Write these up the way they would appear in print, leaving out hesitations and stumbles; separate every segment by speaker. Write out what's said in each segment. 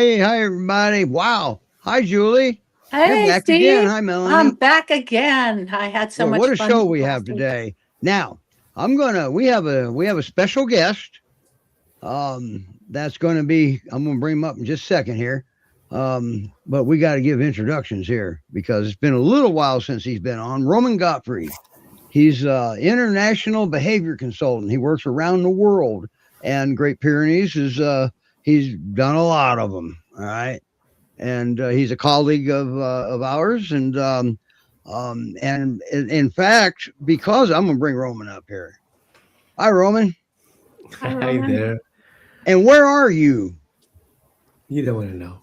Speaker 1: Hey, hi everybody. Wow. Hi, Julie. You're
Speaker 2: Hey,
Speaker 1: back again.
Speaker 2: Steve.
Speaker 1: Hi,
Speaker 2: I'm
Speaker 1: Melanie.
Speaker 2: back again. I had so
Speaker 1: Well,
Speaker 2: much
Speaker 1: what a
Speaker 2: fun
Speaker 1: show we have
Speaker 2: last week.
Speaker 1: today. Now, we have a special guest. That's going to be, I'm going to bring him up in just a second here. But we got to give introductions here because it's been a little while since he's been on. Roman Gottfried. He's international behavior consultant. He works around the world, and Great Pyrenees is he's done a lot of them. All right, and he's a colleague of ours, and in fact, because I'm gonna bring Roman up here. Hi, Roman.
Speaker 2: Hi,
Speaker 3: Hi
Speaker 2: Roman.
Speaker 3: there.
Speaker 1: And where are you?
Speaker 3: You don't want to know.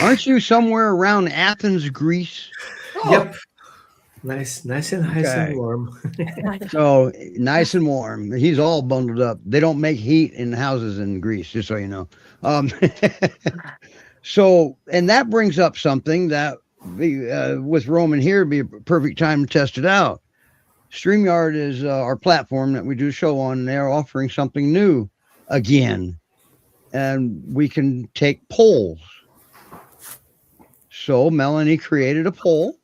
Speaker 1: Aren't you somewhere around Athens, Greece?
Speaker 2: Oh,
Speaker 3: Yep. Nice and nice and
Speaker 1: Okay.
Speaker 3: warm.
Speaker 1: So nice and warm. He's all bundled up. They don't make heat in houses in Greece, just so you know. Um, so, and that brings up something that with Roman here would be a perfect time to test it out. StreamYard is our platform that we do a show on. And they're offering something new again, and we can take polls. So Melanie created a poll,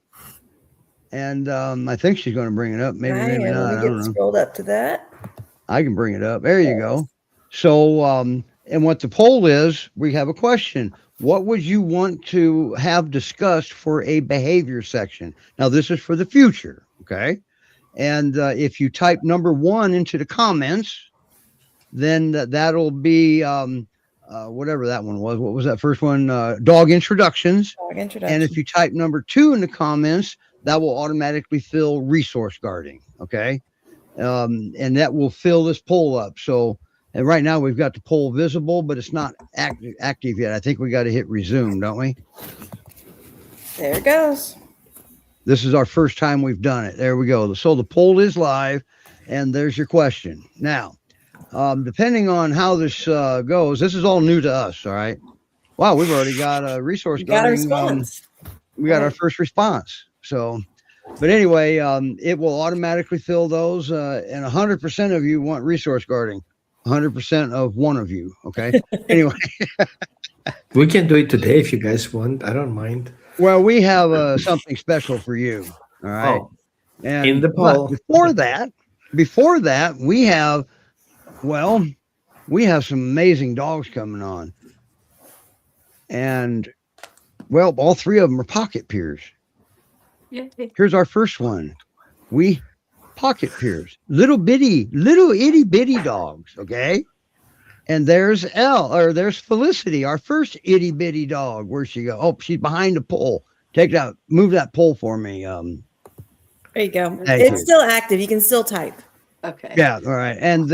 Speaker 1: and I think she's going to bring it up. Maybe,
Speaker 4: I
Speaker 1: maybe
Speaker 4: am.
Speaker 1: not.
Speaker 4: Let
Speaker 1: I
Speaker 4: me
Speaker 1: don't
Speaker 4: get
Speaker 1: know.
Speaker 4: scrolled up to that.
Speaker 1: I can bring it up. There you
Speaker 4: Yes.
Speaker 1: go. So, and what the poll is, we have a question. What would you want to have discussed for a behavior section? Now, this is for the future, okay? And if you type number 1 into the comments, then that'll be whatever that one was. What was that first one? Dog introductions.
Speaker 4: Dog
Speaker 1: And
Speaker 4: introduction.
Speaker 1: if you type number 2 in the comments, that will automatically fill resource guarding, okay? And that will fill this poll up. So, and right now we've got the poll visible, but it's not active yet. I think we got to hit resume, don't we?
Speaker 4: There it goes.
Speaker 1: This is our first time we've done it. There we go. So the poll is live, and there's your question. Now, depending on how this goes, this is all new to us. All right. Wow, we've already got a resource
Speaker 4: You got a
Speaker 1: guarding.
Speaker 4: response.
Speaker 1: We got our
Speaker 4: Right.
Speaker 1: first response. So, but anyway, it will automatically fill those, and 100% of you want resource guarding. 100% of one of you. Okay. Anyway,
Speaker 3: We can do it today if you guys want. I don't mind.
Speaker 1: well, we have something special for you. All right.
Speaker 3: Oh, in
Speaker 1: And
Speaker 3: the
Speaker 1: but
Speaker 3: poll.
Speaker 1: before that, we have some amazing dogs coming on, and well, all 3 of them are pocket peers.
Speaker 2: yay.
Speaker 1: Here's our first one. We pocket peers, little itty bitty dogs. Okay. And there's there's Felicity, our first itty bitty dog. Where'd she go? Oh, she's behind the pole. Move that pole for me.
Speaker 4: There you go.
Speaker 1: Thank
Speaker 4: It's
Speaker 1: you.
Speaker 4: still active. You can still type.
Speaker 2: Okay.
Speaker 1: Yeah, all right. And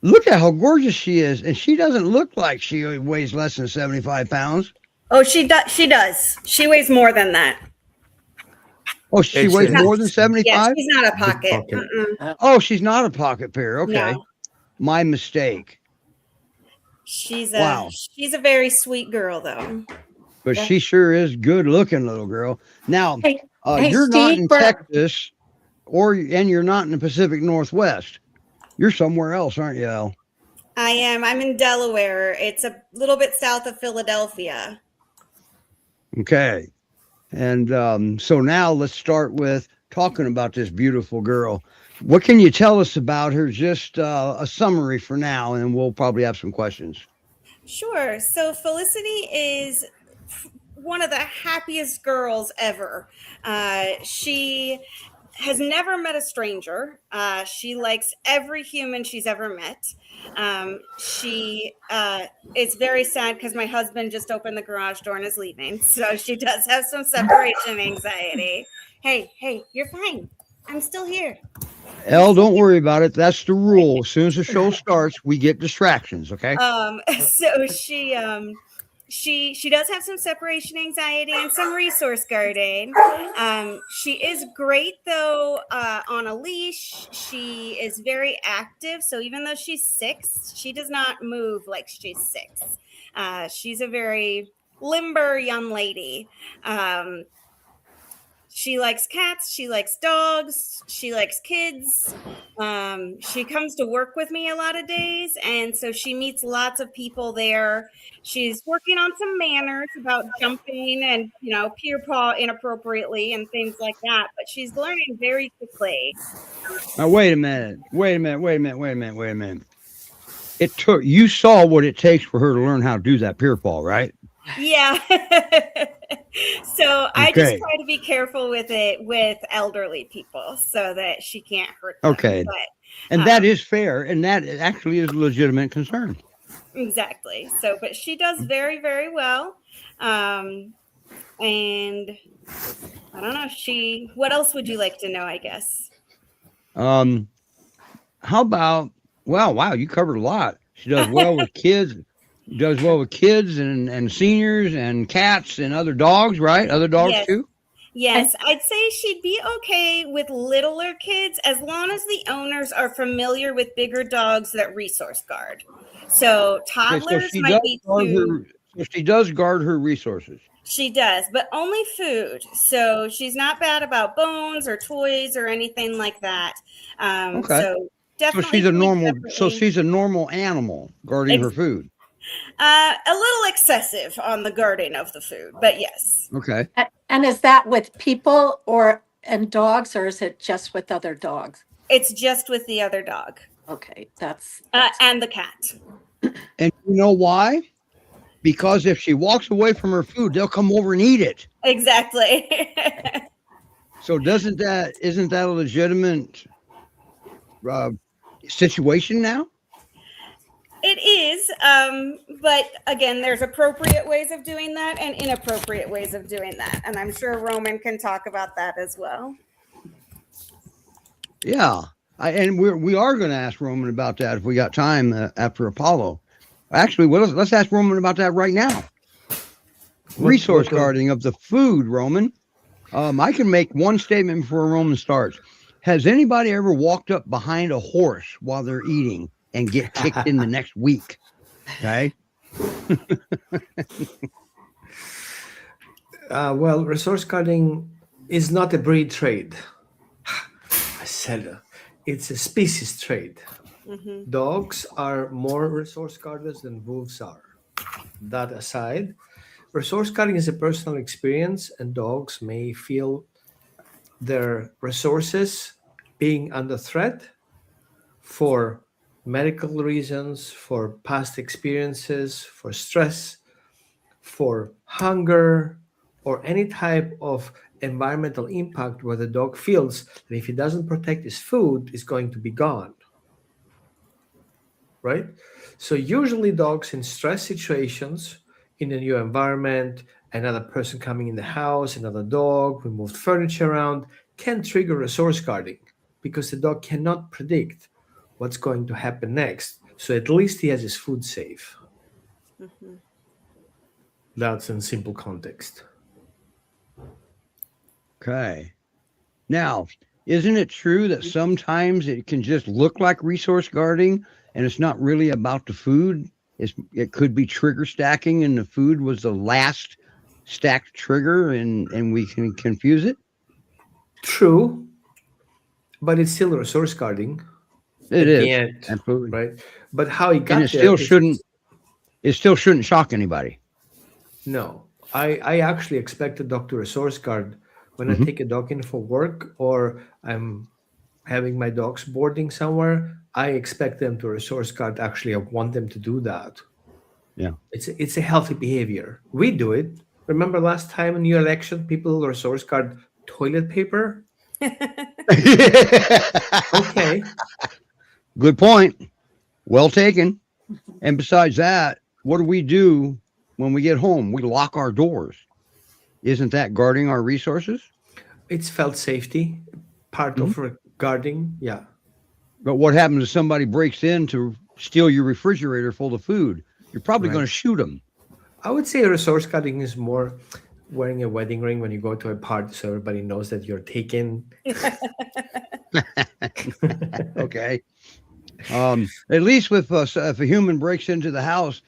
Speaker 1: look at how gorgeous she is. And she doesn't look like she weighs less than 75 pounds.
Speaker 5: Oh, she does. She does. She weighs more than that.
Speaker 1: Oh, she
Speaker 3: It's
Speaker 1: weighs
Speaker 3: a-
Speaker 1: more than
Speaker 5: Yeah,
Speaker 1: 75?
Speaker 5: she's not a
Speaker 3: Big
Speaker 5: pocket.
Speaker 3: pocket.
Speaker 5: Mm-mm.
Speaker 1: Oh, she's not a pocket pair. Okay.
Speaker 5: No,
Speaker 1: My mistake.
Speaker 5: she's
Speaker 1: Wow.
Speaker 5: a very sweet girl though.
Speaker 1: But
Speaker 2: Yeah.
Speaker 1: she sure is good looking, little girl. Now,
Speaker 2: Hey, hey,
Speaker 1: you're not
Speaker 2: Steve,
Speaker 1: in Texas and you're not in the Pacific Northwest. You're somewhere else, aren't you, Elle?
Speaker 5: I am. I'm in Delaware. It's a little bit south of Philadelphia.
Speaker 1: Okay. And so now let's start with talking about this beautiful girl. What can you tell us about her? Just a summary for now, and we'll probably have some questions.
Speaker 5: Sure. So Felicity is one of the happiest girls ever. She has never met a stranger. She likes every human she's ever met. She is very sad because my husband just opened the garage door and is leaving. So she does have some separation anxiety. Hey, you're fine. I'm still here.
Speaker 1: Elle, don't worry about it. That's the rule. As soon as the show starts, we get distractions, okay?
Speaker 5: So she does have some separation anxiety and some resource guarding. She is great though on a leash. She is very active. So even though she's 6, she does not move like she's 6. She's a very limber young lady. She likes cats. She likes dogs. She likes kids. She comes to work with me a lot of days, and so she meets lots of people there. She's working on some manners about jumping and peer paw inappropriately and things like that. But she's learning very quickly.
Speaker 1: Now wait a minute. You saw what it takes for her to learn how to do that peer paw, right?
Speaker 5: Yeah. So I just
Speaker 1: Okay.
Speaker 5: try to be careful with it with elderly people so that she can't hurt them.
Speaker 1: Okay.
Speaker 5: But,
Speaker 1: And that is fair, and that actually is a legitimate concern.
Speaker 5: exactly. So, but she does very, very well. And I don't know. What else would you like to know, I guess?
Speaker 1: How about, well, wow, you covered a lot. She does well with kids, and seniors and cats and other dogs, right? Other dogs
Speaker 5: Yes.
Speaker 1: too?
Speaker 5: Yes, I'd say she'd be okay with littler kids as long as the owners are familiar with bigger dogs that resource guard. So toddlers might be too.
Speaker 1: So she does guard her resources.
Speaker 5: She does, but only food. So she's not bad about bones or toys or anything like that.
Speaker 1: Okay.
Speaker 5: So definitely.
Speaker 1: So she's a
Speaker 5: food
Speaker 1: normal.
Speaker 5: separately.
Speaker 1: So she's a normal animal guarding her food.
Speaker 5: A little excessive on the guarding of the food, but yes.
Speaker 1: Okay.
Speaker 2: And is that with people and dogs, or is it just with other dogs?
Speaker 5: It's just with the other dog.
Speaker 2: Okay, that's
Speaker 5: And the cat.
Speaker 1: And you know why? Because if she walks away from her food, they'll come over and eat it.
Speaker 5: Exactly.
Speaker 1: So isn't that a legitimate situation now?
Speaker 5: It is, but again, there's appropriate ways of doing that and inappropriate ways of doing that, and I'm sure Roman can talk about that as well.
Speaker 1: Yeah, and we are going to ask Roman about that if we got time after Apollo. Actually, let's ask Roman about that right now. Resource guarding of the food, Roman. I can make one statement before Roman starts. Has anybody ever walked up behind a horse while they're eating and get kicked in the next week? Okay.
Speaker 3: Well, resource guarding is not a breed trade. I said it's a species trade.
Speaker 5: Mm-hmm.
Speaker 3: Dogs are more resource guarders than wolves are. That aside, resource guarding is a personal experience, and dogs may feel their resources being under threat for medical reasons, for past experiences, for stress, for hunger, or any type of environmental impact where the dog feels that if he doesn't protect his food, it's going to be gone. Right? So usually dogs in stress situations, in a new environment, another person coming in the house, another dog, we moved furniture around, can trigger resource guarding because the dog cannot predict what's going to happen next. So at least he has his food safe.
Speaker 5: Mm-hmm.
Speaker 3: That's in simple context.
Speaker 1: Okay. Now, isn't it true that sometimes it can just look like resource guarding and it's not really about the food? It could be trigger stacking and the food was the last stacked trigger and we can confuse it?
Speaker 3: True, but it's still resource guarding.
Speaker 1: It is.
Speaker 3: End,
Speaker 1: Absolutely.
Speaker 3: right? But how he got
Speaker 1: And it
Speaker 3: there
Speaker 1: still shouldn't shock anybody.
Speaker 3: No, I actually expect a dog to resource guard when I take a dog in for work or I'm having my dogs boarding somewhere. I expect them to resource guard. Actually, I want them to do that.
Speaker 1: Yeah.
Speaker 3: It's a healthy behavior. We do it. Remember last time in your election, people resource guard toilet paper? Okay.
Speaker 1: Good point. Well taken. And besides that, what do we do when we get home? We lock our doors. Isn't that guarding our resources?
Speaker 3: It's felt safety, part of guarding. Yeah.
Speaker 1: But what happens if somebody breaks in to steal your refrigerator full of food? You're probably going to shoot them.
Speaker 3: I would say resource guarding is more wearing a wedding ring when you go to a party so everybody knows that you're taken.
Speaker 1: Okay. At least with if a human breaks into the house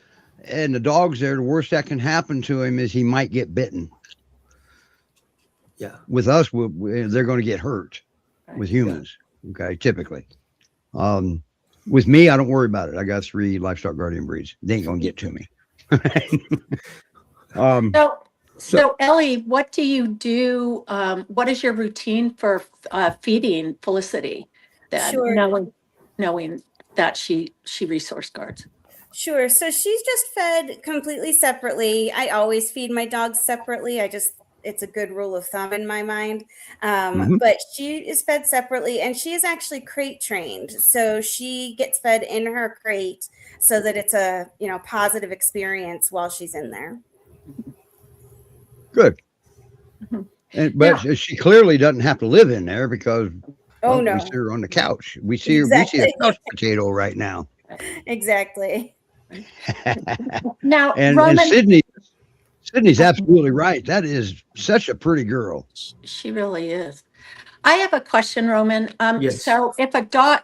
Speaker 1: and the dog's there, the worst that can happen to him is he might get bitten.
Speaker 3: Yeah.
Speaker 1: With us, they're going to get hurt with humans. Okay, typically. With me, I don't worry about it. I got 3 livestock guardian breeds. They ain't going to get to me.
Speaker 2: So,
Speaker 1: So-
Speaker 2: so Ellie, what do you do? What is your routine for feeding Felicity? Then
Speaker 4: Sure.
Speaker 2: knowing that she resource guards.
Speaker 5: Sure. So she's just fed completely separately. I always feed my dogs separately. It's a good rule of thumb in my mind. But she is fed separately, and she is actually crate trained. So she gets fed in her crate so that it's a, positive experience while she's in there.
Speaker 1: Good.
Speaker 2: Mhm.
Speaker 1: But she clearly doesn't have to live in there because
Speaker 5: Oh, no.
Speaker 1: we see her on the couch. We see
Speaker 5: Exactly.
Speaker 1: a couch potato right now.
Speaker 5: Exactly.
Speaker 2: Now,
Speaker 1: And
Speaker 2: Roman,
Speaker 1: Sydney's absolutely right. That is such a pretty girl.
Speaker 2: she really is. I have a question, Roman.
Speaker 3: Yes.
Speaker 2: So if a dog,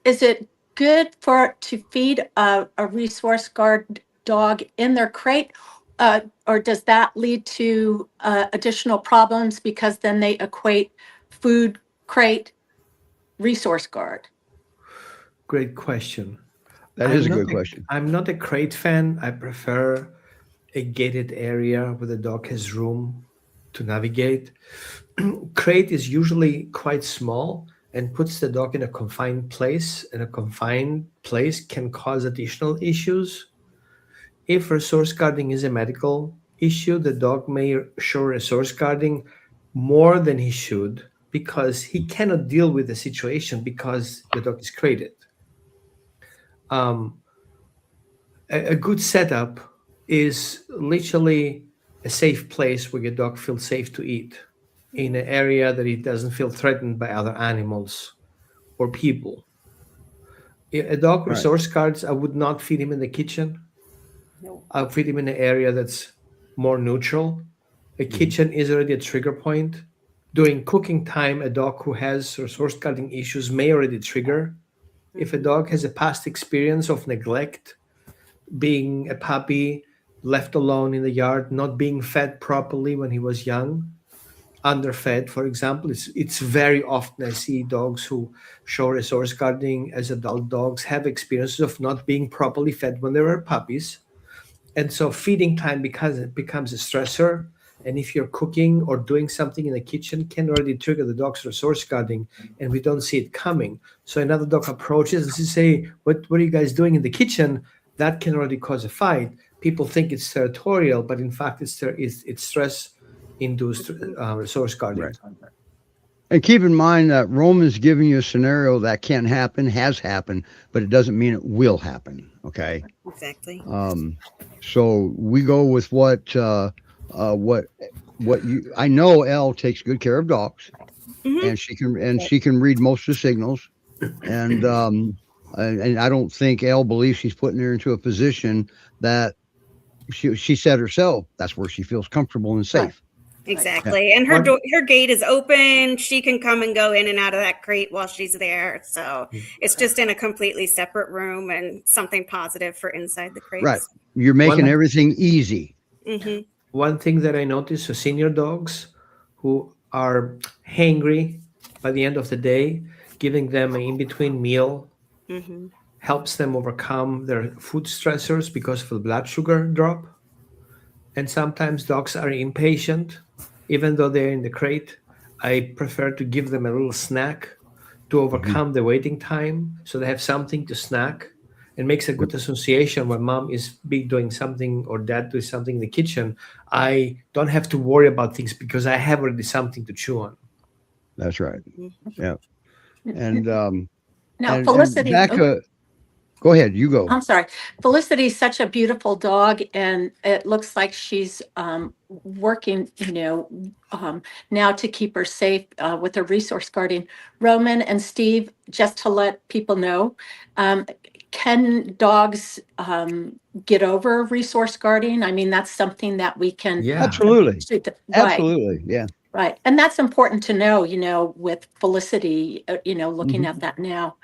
Speaker 2: is it good to feed a resource guard dog in their crate? Or does that lead to additional problems because then they equate food crate resource guard?
Speaker 3: Great question.
Speaker 1: That is a good question.
Speaker 3: I'm not a crate fan. I prefer a gated area where the dog has room to navigate. Crate is usually quite small and puts the dog in a confined place, and a confined place can cause additional issues. If resource guarding is a medical issue, the dog may show resource guarding more than he should because he cannot deal with the situation because the dog is crated. A good setup is literally a safe place where your dog feels safe to eat in an area that it doesn't feel threatened by other animals or people. A dog
Speaker 1: Right.
Speaker 3: resource guards, I would not feed him in the kitchen.
Speaker 5: No.
Speaker 3: I'll feed him in an area that's more neutral. A kitchen is already a trigger point. During cooking time, a dog who has resource guarding issues may already trigger. If a dog has a past experience of neglect, being a puppy, left alone in the yard, not being fed properly when he was young, underfed, for example, it's very often I see dogs who show resource guarding as adult dogs have experiences of not being properly fed when they were puppies. And so feeding time, because it becomes a stressor, and if you're cooking or doing something in the kitchen, can already trigger the dog's resource guarding, and we don't see it coming. So another dog approaches and says, "Hey, what are you guys doing in the kitchen?" That can already cause a fight. People think it's territorial, but in fact, it's stress-induced resource guarding.
Speaker 1: Right. And keep in mind that Roman's giving you a scenario that can happen, has happened, but it doesn't mean it will happen. Okay.
Speaker 5: Exactly.
Speaker 1: So we go with what you. I know Elle takes good care of dogs, and she can read most of the signals, and I don't think Elle believes she's putting her into a position that she said herself that's where she feels comfortable and safe.
Speaker 5: Exactly. And her gate is open. She can come and go in and out of that crate while she's there. So it's just in a completely separate room and something positive for inside the crates.
Speaker 1: Right. You're making everything easy.
Speaker 5: Mm-hmm.
Speaker 3: One thing that I notice for senior dogs who are hangry by the end of the day, giving them an in-between meal helps them overcome their food stressors because of the blood sugar drop. And sometimes dogs are impatient, even though they're in the crate. I prefer to give them a little snack to overcome the waiting time, so they have something to snack. It makes a good association when mom is doing something or dad doing something in the kitchen. I don't have to worry about things because I have already something to chew on.
Speaker 1: That's right. Yeah. And
Speaker 2: Now,
Speaker 1: and
Speaker 2: Felicity.
Speaker 1: Becca, go ahead. You go.
Speaker 2: I'm sorry. Felicity is such a beautiful dog, and it looks like she's working, now to keep her safe with her resource guarding. Roman and Steve, just to let people know, can dogs get over resource guarding? I mean, that's something that we can.
Speaker 3: Yeah.
Speaker 1: Absolutely.
Speaker 2: Right.
Speaker 1: Absolutely. Yeah.
Speaker 2: Right. And that's important to know, with Felicity, looking at that now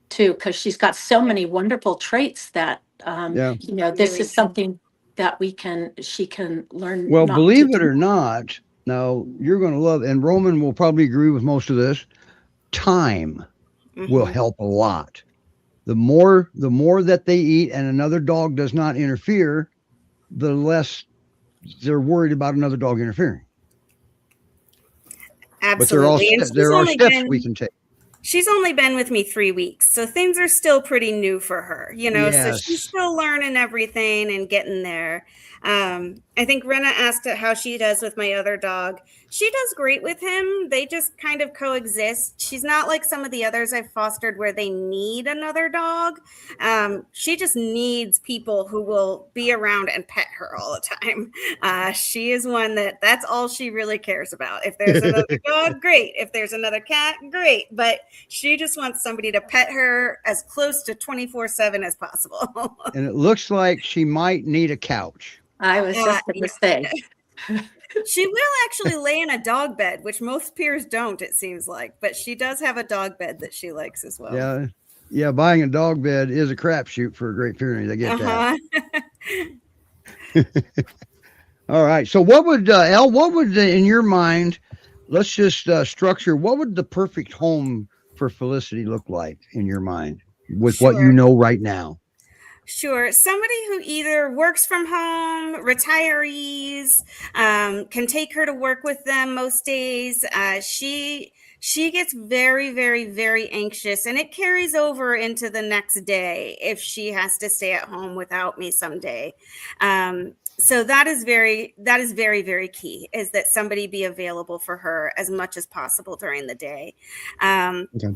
Speaker 2: too, because she's got so many wonderful traits that, this is something that she can learn.
Speaker 1: Well,
Speaker 2: not
Speaker 1: believe
Speaker 2: to
Speaker 1: it
Speaker 2: do.
Speaker 1: or not, Now you're going to love, and Roman will probably agree with most of this. Time will
Speaker 5: Mhm.
Speaker 1: help a lot. The more that they eat, and another dog does not interfere, the less they're worried about another dog interfering. But
Speaker 5: Absolutely. And
Speaker 1: there are steps we can take.
Speaker 5: she's only been with me 3 weeks, so things are still pretty new for her, so she's
Speaker 1: Yes.
Speaker 5: still learning everything and getting there. I think Rena asked how she does with my other dog. She does great with him. They just kind of coexist. She's not like some of the others I've fostered where they need another dog. She just needs people who will be around and pet her all the time. She is one that's all she really cares about. If there's another dog, great. If there's another cat, great. But she just wants somebody to pet her as close to 24/7 as possible.
Speaker 1: And it looks like she might need a couch.
Speaker 2: I was just going to say.
Speaker 5: She will actually lay in a dog bed, which most peers don't, it seems like. But she does have a dog bed that she likes as well.
Speaker 1: Yeah. Yeah. Buying a dog bed is a crapshoot for a Great Pyrenees. I get that. All right. So what would, in your mind, let's just structure, what would the perfect home for Felicity look like in your mind with what you know right now?
Speaker 5: Sure. Somebody who either works from home, retirees, can take her to work with them most days. She gets very, very, very anxious, and it carries over into the next day if she has to stay at home without me someday. So that is very, very key, is that somebody be available for her as much as possible during the day.
Speaker 1: Okay.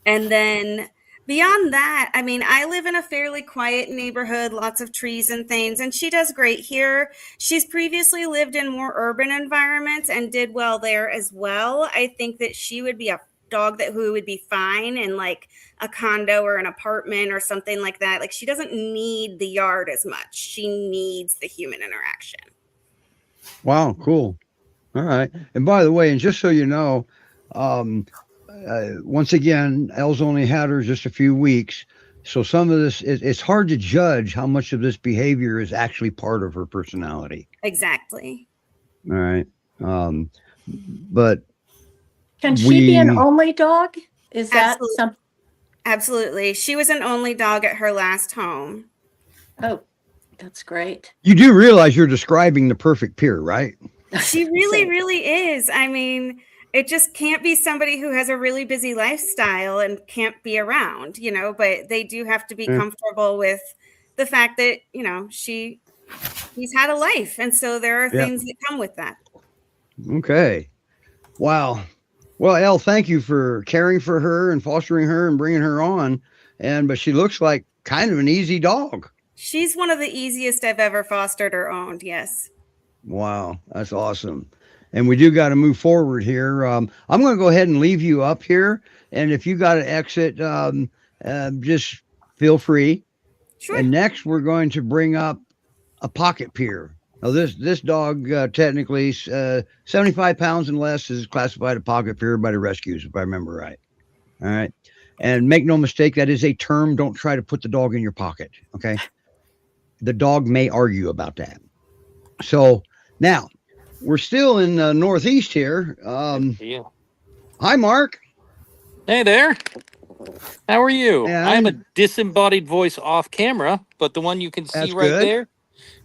Speaker 5: And then beyond that, I mean, I live in a fairly quiet neighborhood, lots of trees and things, and she does great here. She's previously lived in more urban environments and did well there as well. I think that she would be a dog who would be fine in like a condo or an apartment or something like that. Like, she doesn't need the yard as much. She needs the human interaction.
Speaker 1: Wow. Cool. All right. And by the way, and just so you know, once again, Elle's only had her just a few weeks. So some of this, it's hard to judge how much of this behavior is actually part of her personality.
Speaker 5: Exactly.
Speaker 1: All right. But
Speaker 2: Can she be an only dog? Is that
Speaker 5: Absolutely.
Speaker 2: something?
Speaker 5: Absolutely. She was an only dog at her last home.
Speaker 2: Oh, that's great.
Speaker 1: you do realize you're describing the perfect peer, right?
Speaker 5: She really, really is. I mean, it just can't be somebody who has a really busy lifestyle and can't be around, but they do have to be comfortable with the fact that, she's had a life. And so there are things that come with that.
Speaker 1: Okay. Wow. Well, Elle, thank you for caring for her and fostering her and bringing her on. But she looks like kind of an easy dog.
Speaker 5: She's one of the easiest I've ever fostered or owned. Yes.
Speaker 1: Wow. That's awesome. And we do got to move forward here. I'm going to go ahead and leave you up here. And if you got to exit, just feel free.
Speaker 5: Sure.
Speaker 1: And next, we're going to bring up a pocket peer. Now, this dog technically 75 pounds and less is classified a pocket peer by the rescues, if I remember right. All right. And make no mistake, that is a term. Don't try to put the dog in your pocket. Okay. The dog may argue about that. So now we're still in the Northeast here. Hi, Mark.
Speaker 6: Hey there. How are you?
Speaker 1: Yeah,
Speaker 6: I'm a disembodied voice off camera, but the one you can see right there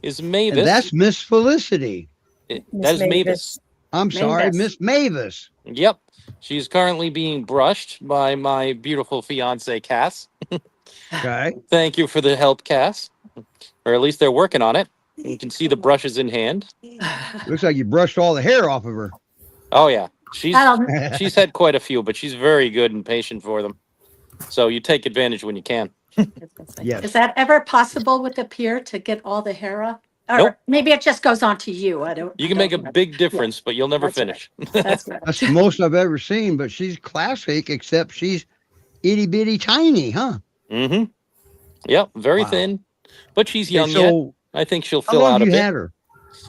Speaker 6: is Mavis.
Speaker 1: And that's Miss Felicity.
Speaker 6: That is Mavis.
Speaker 1: I'm sorry, Miss Mavis.
Speaker 6: Yep. She's currently being brushed by my beautiful fiance, Cass.
Speaker 1: Okay.
Speaker 6: Thank you for the help, Cass. Or at least they're working on it. You can see the brushes in hand.
Speaker 1: Looks like you brushed all the hair off of her.
Speaker 6: Oh, yeah. She's had quite a few, but she's very good and patient for them. So you take advantage when you can.
Speaker 1: Yes.
Speaker 2: Is that ever possible with a peer to get all the hair off? Or
Speaker 6: Nope.
Speaker 2: maybe it just goes on to you.
Speaker 6: You can make a big difference, but you'll never finish.
Speaker 2: That's right.
Speaker 1: That's the most I've ever seen, but she's classic, except she's itty bitty tiny, huh?
Speaker 6: Mm-hmm. Yep, very thin, but she's young
Speaker 1: so
Speaker 6: yet. I think she'll fill out a bit.
Speaker 1: Had her?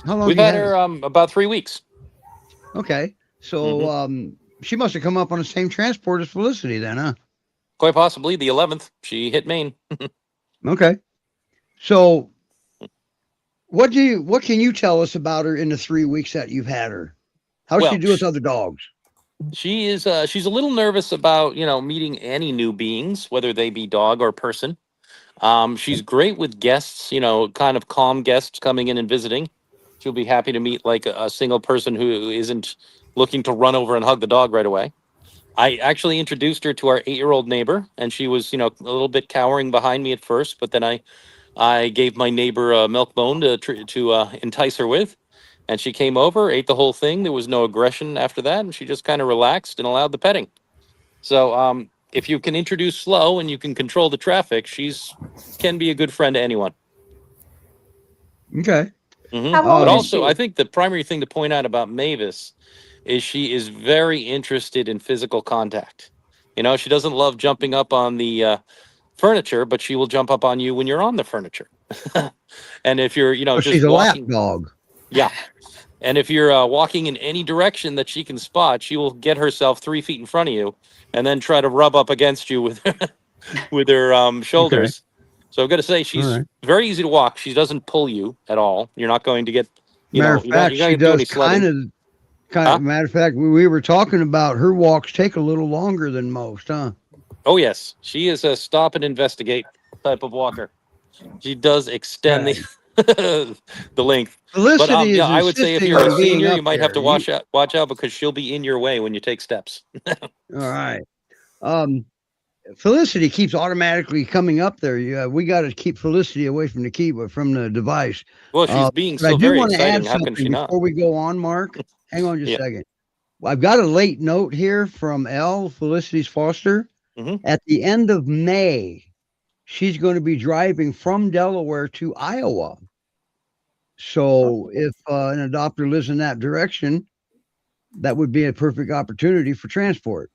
Speaker 1: How long
Speaker 6: We've had her about 3 weeks.
Speaker 1: Okay. So she must have come up on the same transport as Felicity then, huh?
Speaker 6: Quite possibly the 11th. She hit Maine.
Speaker 1: Okay. So what can you tell us about her in the 3 weeks that you've had her? How's she
Speaker 6: Well,
Speaker 1: do with other dogs?
Speaker 6: she is she's a little nervous about, meeting any new beings, whether they be dog or person. She's great with guests, kind of calm guests coming in and visiting. She'll be happy to meet like a single person who isn't looking to run over and hug the dog right away. I actually introduced her to our 8-year-old neighbor, and she was, a little bit cowering behind me at first, but then I gave my neighbor a milk bone to entice her with, and she came over, ate the whole thing. There was no aggression after that, and she just kind of relaxed and allowed the petting. So if you can introduce slow and you can control the traffic, she's can be a good friend to anyone.
Speaker 1: Okay.
Speaker 2: How old
Speaker 6: But
Speaker 2: is
Speaker 6: also,
Speaker 2: she?
Speaker 6: I think the primary thing to point out about Mavis is she is very interested in physical contact. She doesn't love jumping up on the furniture, but she will jump up on you when you're on the furniture. And if you're,
Speaker 1: So
Speaker 6: just
Speaker 1: she's a lap
Speaker 6: walking,
Speaker 1: dog.
Speaker 6: yeah. And if you're walking in any direction that she can spot, she will get herself 3 feet in front of you and then try to rub up against you with with her shoulders. So I've got to say,
Speaker 1: All
Speaker 6: she's
Speaker 1: right.
Speaker 6: very easy to walk. She doesn't pull you at all. You're not going to get,
Speaker 1: Matter of fact,
Speaker 6: you're not
Speaker 1: she
Speaker 6: going to do
Speaker 1: does
Speaker 6: any sledding. Huh?
Speaker 1: Matter of fact, we were talking about her walks take a little longer than most, huh?
Speaker 6: Oh, yes. She is a stop and investigate type of walker. She does extend
Speaker 1: Okay.
Speaker 6: the the length. But
Speaker 1: Felicity
Speaker 6: yeah,
Speaker 1: is
Speaker 6: I would say if
Speaker 1: insisting
Speaker 6: you're a
Speaker 1: on being
Speaker 6: senior,
Speaker 1: up
Speaker 6: you might have
Speaker 1: there.
Speaker 6: to watch out because she'll be in your way when you take steps.
Speaker 1: All right. Felicity keeps automatically coming up there. We got to keep Felicity away from the device.
Speaker 6: Well, she's being
Speaker 1: But I
Speaker 6: so
Speaker 1: do
Speaker 6: very
Speaker 1: want to add
Speaker 6: exciting. How can
Speaker 1: something
Speaker 6: she not?
Speaker 1: before we go on, Mark. Hang on just
Speaker 6: Yeah.
Speaker 1: a second. Well, I've got a late note here from Elle, Felicity's foster.
Speaker 6: Mhm.
Speaker 1: At the end of May, she's going to be driving from Delaware to Iowa. So if an adopter lives in that direction, that would be a perfect opportunity for transport.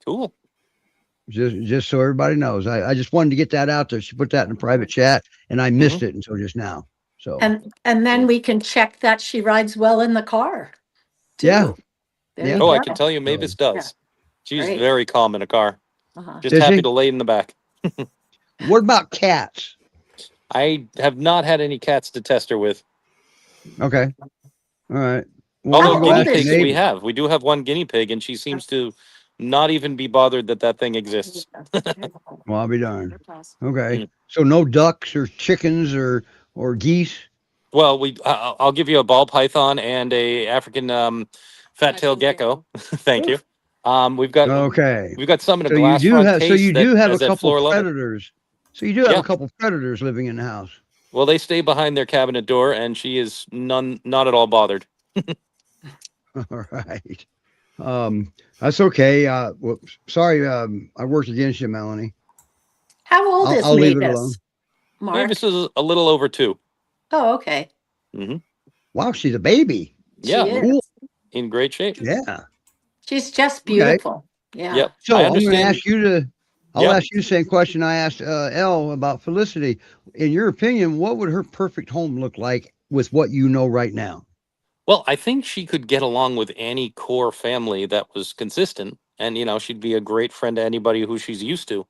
Speaker 6: Cool.
Speaker 1: Just so everybody knows. I just wanted to get that out there. She put that in a private chat and I missed it until just now. So
Speaker 2: And then we can check that she rides well in the car. Too.
Speaker 1: yeah.
Speaker 2: There
Speaker 1: Yeah.
Speaker 2: you
Speaker 6: Oh,
Speaker 2: go.
Speaker 6: I can tell you, Mavis does. She's
Speaker 2: Great.
Speaker 6: very calm in a car.
Speaker 2: Uh-huh.
Speaker 6: Just
Speaker 1: Is
Speaker 6: happy
Speaker 1: she?
Speaker 6: to lay in the back.
Speaker 1: What about cats?
Speaker 6: I have not had any cats to test her with.
Speaker 1: Okay. All right.
Speaker 6: Although
Speaker 2: How
Speaker 1: go
Speaker 6: guinea
Speaker 2: old
Speaker 1: ask
Speaker 2: is
Speaker 1: your
Speaker 6: pigs,
Speaker 2: she?
Speaker 6: we
Speaker 1: neighbor.
Speaker 6: have. We do have one guinea pig, and she seems to not even be bothered that thing exists.
Speaker 1: Well, I'll be darned. Okay.
Speaker 6: Mm.
Speaker 1: So no ducks or chickens or geese.
Speaker 6: Well, I'll give you a ball python and a African fat-tailed gecko. Thank you. We've got
Speaker 1: Okay.
Speaker 6: some in a
Speaker 1: So
Speaker 6: glass front case
Speaker 1: you
Speaker 6: that
Speaker 1: do have a
Speaker 6: has that
Speaker 1: couple
Speaker 6: floor level.
Speaker 1: predators. So you do have
Speaker 6: Yeah.
Speaker 1: a couple predators living in the house.
Speaker 6: Well, they stay behind their cabinet door, and she is not at all bothered.
Speaker 1: All right. That's okay. Whoops. Sorry, I worked against you, Melanie.
Speaker 2: How old is
Speaker 1: I'll leave it alone.
Speaker 2: Mavis? Mark?
Speaker 6: Mavis is a little over 2.
Speaker 2: Oh, okay.
Speaker 1: Wow, she's a baby.
Speaker 6: Yeah,
Speaker 2: She is.
Speaker 1: Cool.
Speaker 6: in great shape.
Speaker 1: Yeah.
Speaker 2: She's just
Speaker 1: Okay.
Speaker 2: beautiful. Yeah.
Speaker 6: Yep.
Speaker 1: So
Speaker 6: I
Speaker 1: I'm going to
Speaker 6: understand.
Speaker 1: ask you to. I'll
Speaker 6: Yeah.
Speaker 1: ask you the same question I asked Elle about Felicity. In your opinion, what would her perfect home look like with what you know right now?
Speaker 6: Well, I think she could get along with any core family that was consistent, and she'd be a great friend to anybody who she's used to.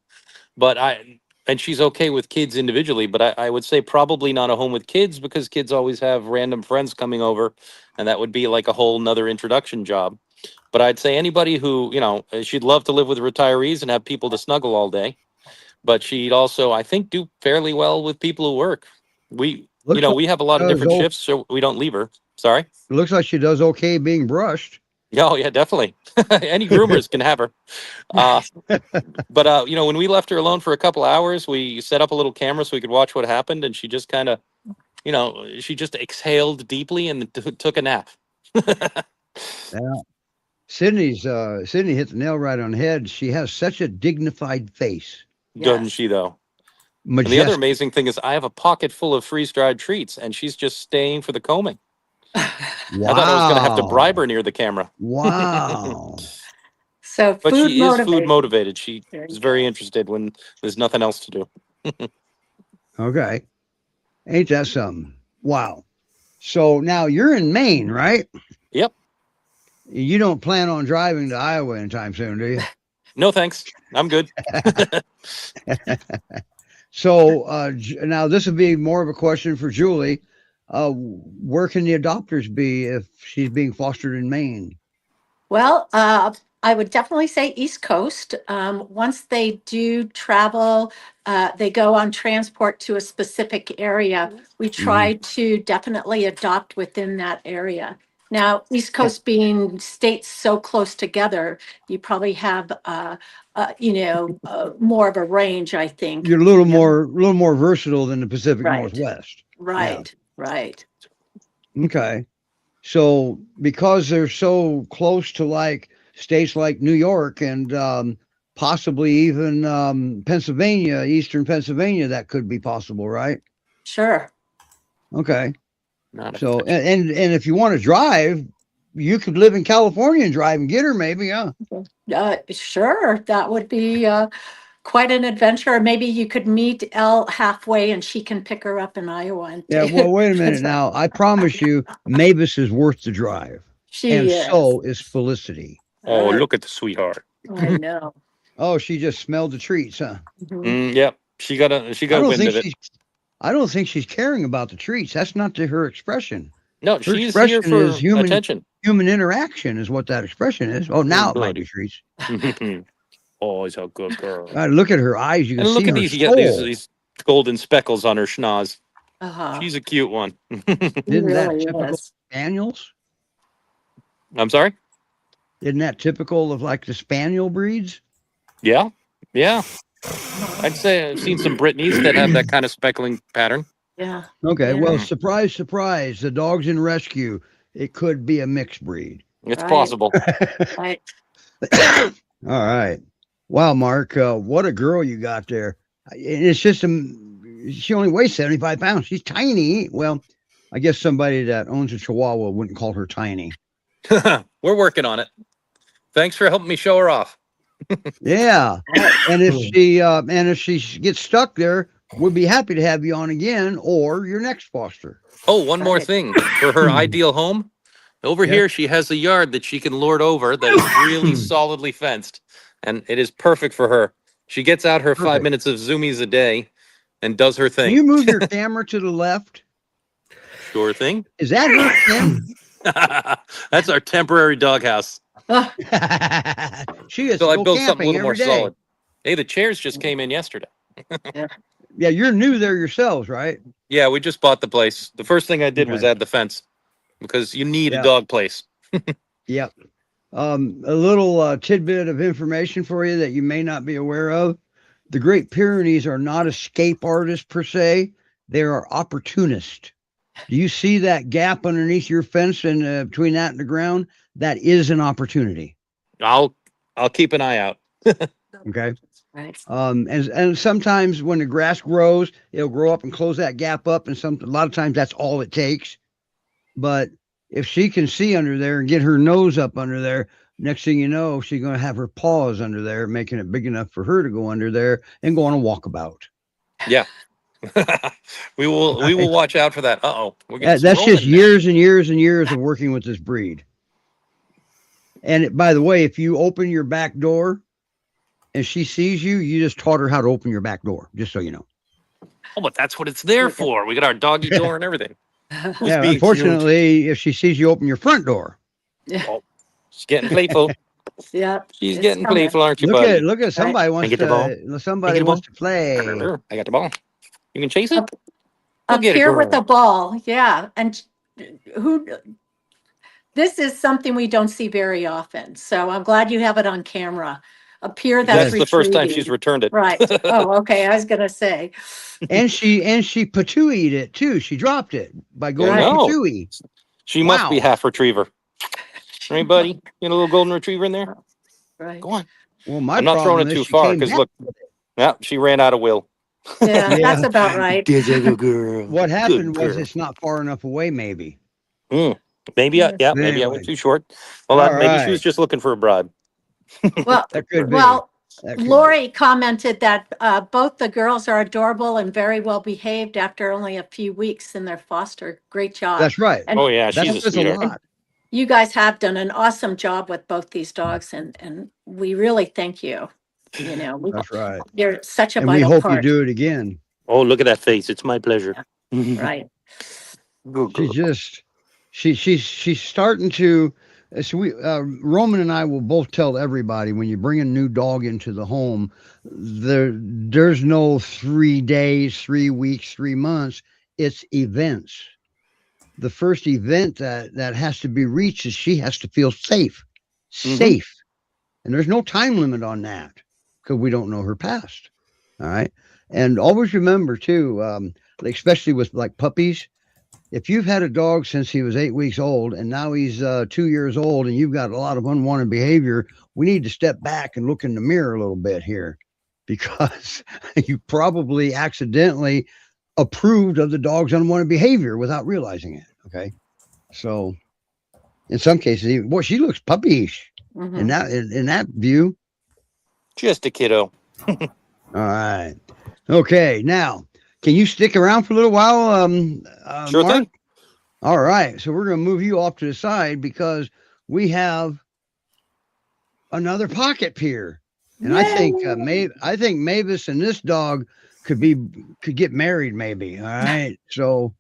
Speaker 6: And she's okay with kids individually, but I would say probably not a home with kids because kids always have random friends coming over, and that would be like a whole nother introduction job. But I'd say anybody who, she'd love to live with retirees and have people to snuggle all day. But she'd also, I think, do fairly well with people who work. We have a lot of different shifts, so we don't leave her. Sorry.
Speaker 1: It looks like she does okay being brushed.
Speaker 6: Oh, yeah, definitely. Any groomers can have her. But when we left her alone for a couple hours, we set up a little camera so we could watch what happened, and she just kind of, she just exhaled deeply and took a nap.
Speaker 1: Yeah. Sydney hit the nail right on the head. She has such a dignified face.
Speaker 6: Doesn't
Speaker 2: Yes.
Speaker 6: she, though?
Speaker 1: Majestic.
Speaker 6: And the other amazing thing is I have a pocket full of freeze-dried treats, and she's just staying for the combing.
Speaker 1: Wow.
Speaker 6: I thought I was going to have to bribe her near the camera.
Speaker 1: Wow.
Speaker 2: So
Speaker 6: But
Speaker 2: food
Speaker 6: she is food
Speaker 2: motivated.
Speaker 6: motivated. She
Speaker 2: There
Speaker 6: is
Speaker 2: you
Speaker 6: very
Speaker 2: go.
Speaker 6: interested when there's nothing else to do.
Speaker 1: Okay. Ain't that something? Wow. So now you're in Maine, right?
Speaker 6: Yep.
Speaker 1: You don't plan on driving to Iowa anytime soon, do you?
Speaker 6: No, thanks. I'm good.
Speaker 1: So now this would be more of a question for Julie. Where can the adopters be if she's being fostered in Maine?
Speaker 2: Well, I would definitely say East Coast. Once they do travel, they go on transport to a specific area. We try to definitely adopt within that area. Now, East Coast being states so close together, you probably have, more of a range, I think.
Speaker 1: You're
Speaker 2: you know.
Speaker 1: a little more versatile than the Pacific
Speaker 2: Right.
Speaker 1: Northwest.
Speaker 2: Right, right.
Speaker 1: Okay. So because they're so close to like states like New York and possibly even Pennsylvania, Eastern Pennsylvania, that could be possible, right?
Speaker 2: Sure.
Speaker 1: Okay.
Speaker 6: Not a
Speaker 1: So and if you want to drive, you could live in California and drive and get her, maybe, huh?
Speaker 2: Sure, that would be quite an adventure. Or maybe you could meet Elle halfway and she can pick her up in Iowa. And
Speaker 1: Yeah. Well, wait a minute now. I promise you, Mavis is worth the drive, and
Speaker 2: She is.
Speaker 1: so is Felicity.
Speaker 6: Oh, look at the sweetheart.
Speaker 2: I know.
Speaker 1: Oh, she just smelled the treats, huh?
Speaker 2: Mhm.
Speaker 6: Yep. She got wind of it.
Speaker 1: I don't think she's caring about the treats. That's not her expression.
Speaker 6: No,
Speaker 1: Her
Speaker 6: she's here
Speaker 1: expression
Speaker 6: for
Speaker 1: is
Speaker 6: attention.
Speaker 1: human interaction is what that expression is. Oh, now it might
Speaker 6: buddy.
Speaker 1: be treats.
Speaker 6: Oh, he's a good girl.
Speaker 1: God, look at her eyes. You can
Speaker 6: And look
Speaker 1: see
Speaker 6: at
Speaker 1: her
Speaker 6: these. You
Speaker 1: soul.
Speaker 6: got these golden speckles on her schnoz.
Speaker 2: Uh-huh.
Speaker 6: She's a cute one.
Speaker 1: Isn't that
Speaker 2: Really
Speaker 1: typical
Speaker 2: is.
Speaker 1: spaniels?
Speaker 6: I'm sorry?
Speaker 1: Isn't that typical of like the spaniel breeds?
Speaker 6: Yeah. Yeah. I'd say I've seen some Brittany's that have that kind of speckling pattern.
Speaker 2: Yeah.
Speaker 1: Okay,
Speaker 2: Yeah.
Speaker 1: well, surprise, surprise. The dog's in rescue. It could be a mixed breed.
Speaker 6: It's
Speaker 2: Right.
Speaker 6: possible.
Speaker 2: Right.
Speaker 1: All right. Wow, Mark, what a girl you got there. It's just she only weighs 75 pounds. She's tiny. Well, I guess somebody that owns a Chihuahua wouldn't call her tiny.
Speaker 6: We're working on it. Thanks for helping me show her off.
Speaker 1: Yeah. And if she gets stuck there, we'll be happy to have you on again or your next foster.
Speaker 6: Oh, one more
Speaker 2: Right.
Speaker 6: thing. For her ideal home, over
Speaker 1: Yep.
Speaker 6: here she has a yard that she can lord over that is really solidly fenced. And it is perfect for her. She gets out her 5
Speaker 1: Perfect.
Speaker 6: minutes of zoomies a day and does her
Speaker 1: Can
Speaker 6: thing.
Speaker 1: you move your camera to the left?
Speaker 6: Sure thing.
Speaker 1: Is that her, Kim?
Speaker 6: That's our temporary doghouse.
Speaker 1: She is
Speaker 6: So I
Speaker 1: still
Speaker 6: built something a
Speaker 1: camping
Speaker 6: little more
Speaker 1: every day.
Speaker 6: solid. Hey, the chairs just came in yesterday.
Speaker 1: Yeah, you're new there yourselves, right?
Speaker 6: Yeah, we just bought the place. The first thing I did was
Speaker 1: Okay.
Speaker 6: add the fence because you need
Speaker 1: Yeah.
Speaker 6: a dog place.
Speaker 1: Yep. A little tidbit of information for you that you may not be aware of. The Great Pyrenees are not escape artists per se. They are opportunists. Do you see that gap underneath your fence and between that and the ground? That is an opportunity.
Speaker 6: I'll keep an eye out.
Speaker 1: Okay.
Speaker 2: Right.
Speaker 1: And sometimes when the grass grows, it'll grow up and close that gap up. And a lot of times that's all it takes. But if she can see under there and get her nose up under there, next thing you know, she's going to have her paws under there, making it big enough for her to go under there and go on a walkabout.
Speaker 6: Yeah. we will watch out for that. Uh-oh.
Speaker 1: That's just years and years and years of working with this breed. And by the way, if you open your back door and she sees you, you just taught her how to open your back door, just so you know.
Speaker 6: Oh, but that's what it's there for. We got our doggy door and everything.
Speaker 1: Yeah,
Speaker 6: being
Speaker 1: unfortunately, if she sees you open your front door,
Speaker 6: She's getting playful.
Speaker 2: Yeah.
Speaker 6: She's
Speaker 2: it's
Speaker 6: getting
Speaker 2: coming.
Speaker 6: playful, aren't you, buddy?
Speaker 1: look at somebody wants
Speaker 6: get the ball?
Speaker 1: to somebody
Speaker 6: Get the
Speaker 1: wants to play.
Speaker 6: I got the ball. You can chase it?
Speaker 2: Up-
Speaker 6: Go
Speaker 2: Up
Speaker 6: get it,
Speaker 2: here with
Speaker 6: girl.
Speaker 2: the ball. Yeah. And this is something we don't see very often. So I'm glad you have it on camera. Up here,
Speaker 6: That's
Speaker 2: that's
Speaker 6: the first time
Speaker 2: retrieving.
Speaker 6: she's returned it.
Speaker 2: Right. Oh, okay. I was gonna say.
Speaker 1: And she patooied it too. She dropped it by going
Speaker 6: Right.
Speaker 1: patooey.
Speaker 6: She must be
Speaker 1: Wow.
Speaker 6: half retriever. Right, buddy? You got a little golden retriever in there?
Speaker 2: Right.
Speaker 6: Go on.
Speaker 1: Well, my
Speaker 6: I'm not throwing
Speaker 1: problem
Speaker 6: it
Speaker 1: is
Speaker 6: too
Speaker 1: she
Speaker 6: far
Speaker 1: came
Speaker 6: because
Speaker 1: back.
Speaker 6: look, yeah, she ran out of will.
Speaker 2: Yeah,
Speaker 1: Yeah.
Speaker 2: that's about right.
Speaker 6: Girl.
Speaker 1: What happened
Speaker 6: Good
Speaker 1: was
Speaker 6: girl.
Speaker 1: it's not far enough away, maybe.
Speaker 6: Maybe, maybe I
Speaker 1: Anyway.
Speaker 6: went too short. Well,
Speaker 1: All
Speaker 6: maybe she
Speaker 1: right.
Speaker 6: was just looking for a bribe.
Speaker 2: Well,
Speaker 1: That could be.
Speaker 2: well,
Speaker 1: That could be.
Speaker 2: Lori commented that both the girls are adorable and very well behaved after only a few weeks in their foster. Great job.
Speaker 1: That's right.
Speaker 2: And
Speaker 6: Oh, yeah,
Speaker 1: That
Speaker 6: she's a
Speaker 1: says a
Speaker 6: sweetheart.
Speaker 1: lot.
Speaker 2: you guys have done an awesome job with both these dogs, and we really thank you. You know,
Speaker 1: That's right.
Speaker 2: you're such a
Speaker 1: And we
Speaker 2: vital
Speaker 1: hope
Speaker 2: part.
Speaker 1: you do it again.
Speaker 6: Oh, look at that face. It's my pleasure.
Speaker 2: Right.
Speaker 6: Good
Speaker 1: She
Speaker 6: girl.
Speaker 1: just she's starting to So Roman and I will both tell everybody when you bring a new dog into the home, there's no 3 days, 3 weeks, 3 months. It's events. The first event that has to be reached is she has to feel safe,
Speaker 6: Mhm.
Speaker 1: safe. And there's no time limit on that because we don't know her past. All right. And always remember too, especially with like puppies, if you've had a dog since he was 8 weeks old and now he's 2 years old and you've got a lot of unwanted behavior, we need to step back and look in the mirror a little bit here because you probably accidentally approved of the dog's unwanted behavior without realizing it. Okay. So in some cases, boy, she looks puppyish in
Speaker 2: Mhm.
Speaker 1: that view.
Speaker 6: Just a kiddo.
Speaker 1: All right. Okay. Now, can you stick around for a little while,
Speaker 6: Sure
Speaker 1: Mark?
Speaker 6: thing.
Speaker 1: All right. So we're going to move you off to the side because we have another pocket peer, and I think Mavis and this dog could get married, maybe. All right. So,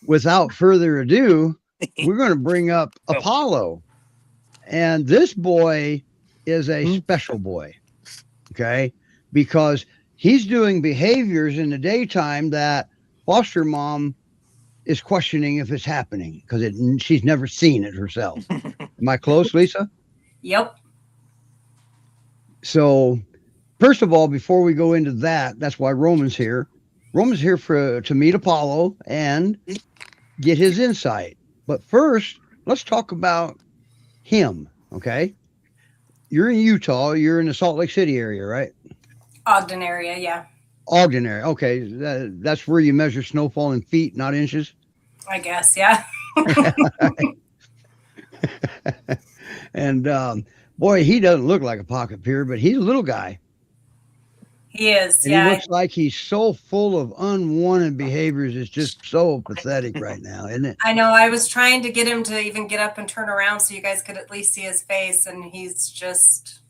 Speaker 1: without further ado, we're going to bring up Apollo, and this boy is a
Speaker 6: Hmm.
Speaker 1: special boy. Okay, because he's doing behaviors in the daytime that foster mom is questioning if it's happening because she's never seen it herself. Am I close, Lisa?
Speaker 7: Yep.
Speaker 1: So, first of all, before we go into that, that's why Roman's here. Roman's here to meet Apollo and get his insight. But first, let's talk about him. Okay, you're in Utah. You're in the Salt Lake City area, right?
Speaker 7: Ogden area, yeah.
Speaker 1: Ogden area. Okay, that's where you measure snowfall in feet, not inches.
Speaker 7: I guess, yeah.
Speaker 1: And boy, he doesn't look like a pocket peer, but he's a little guy.
Speaker 7: He is,
Speaker 1: And he
Speaker 7: yeah.
Speaker 1: looks like he's so full of unwanted behaviors. It's just so pathetic right now, isn't it?
Speaker 7: I know. I was trying to get him to even get up and turn around so you guys could at least see his face, and he's just,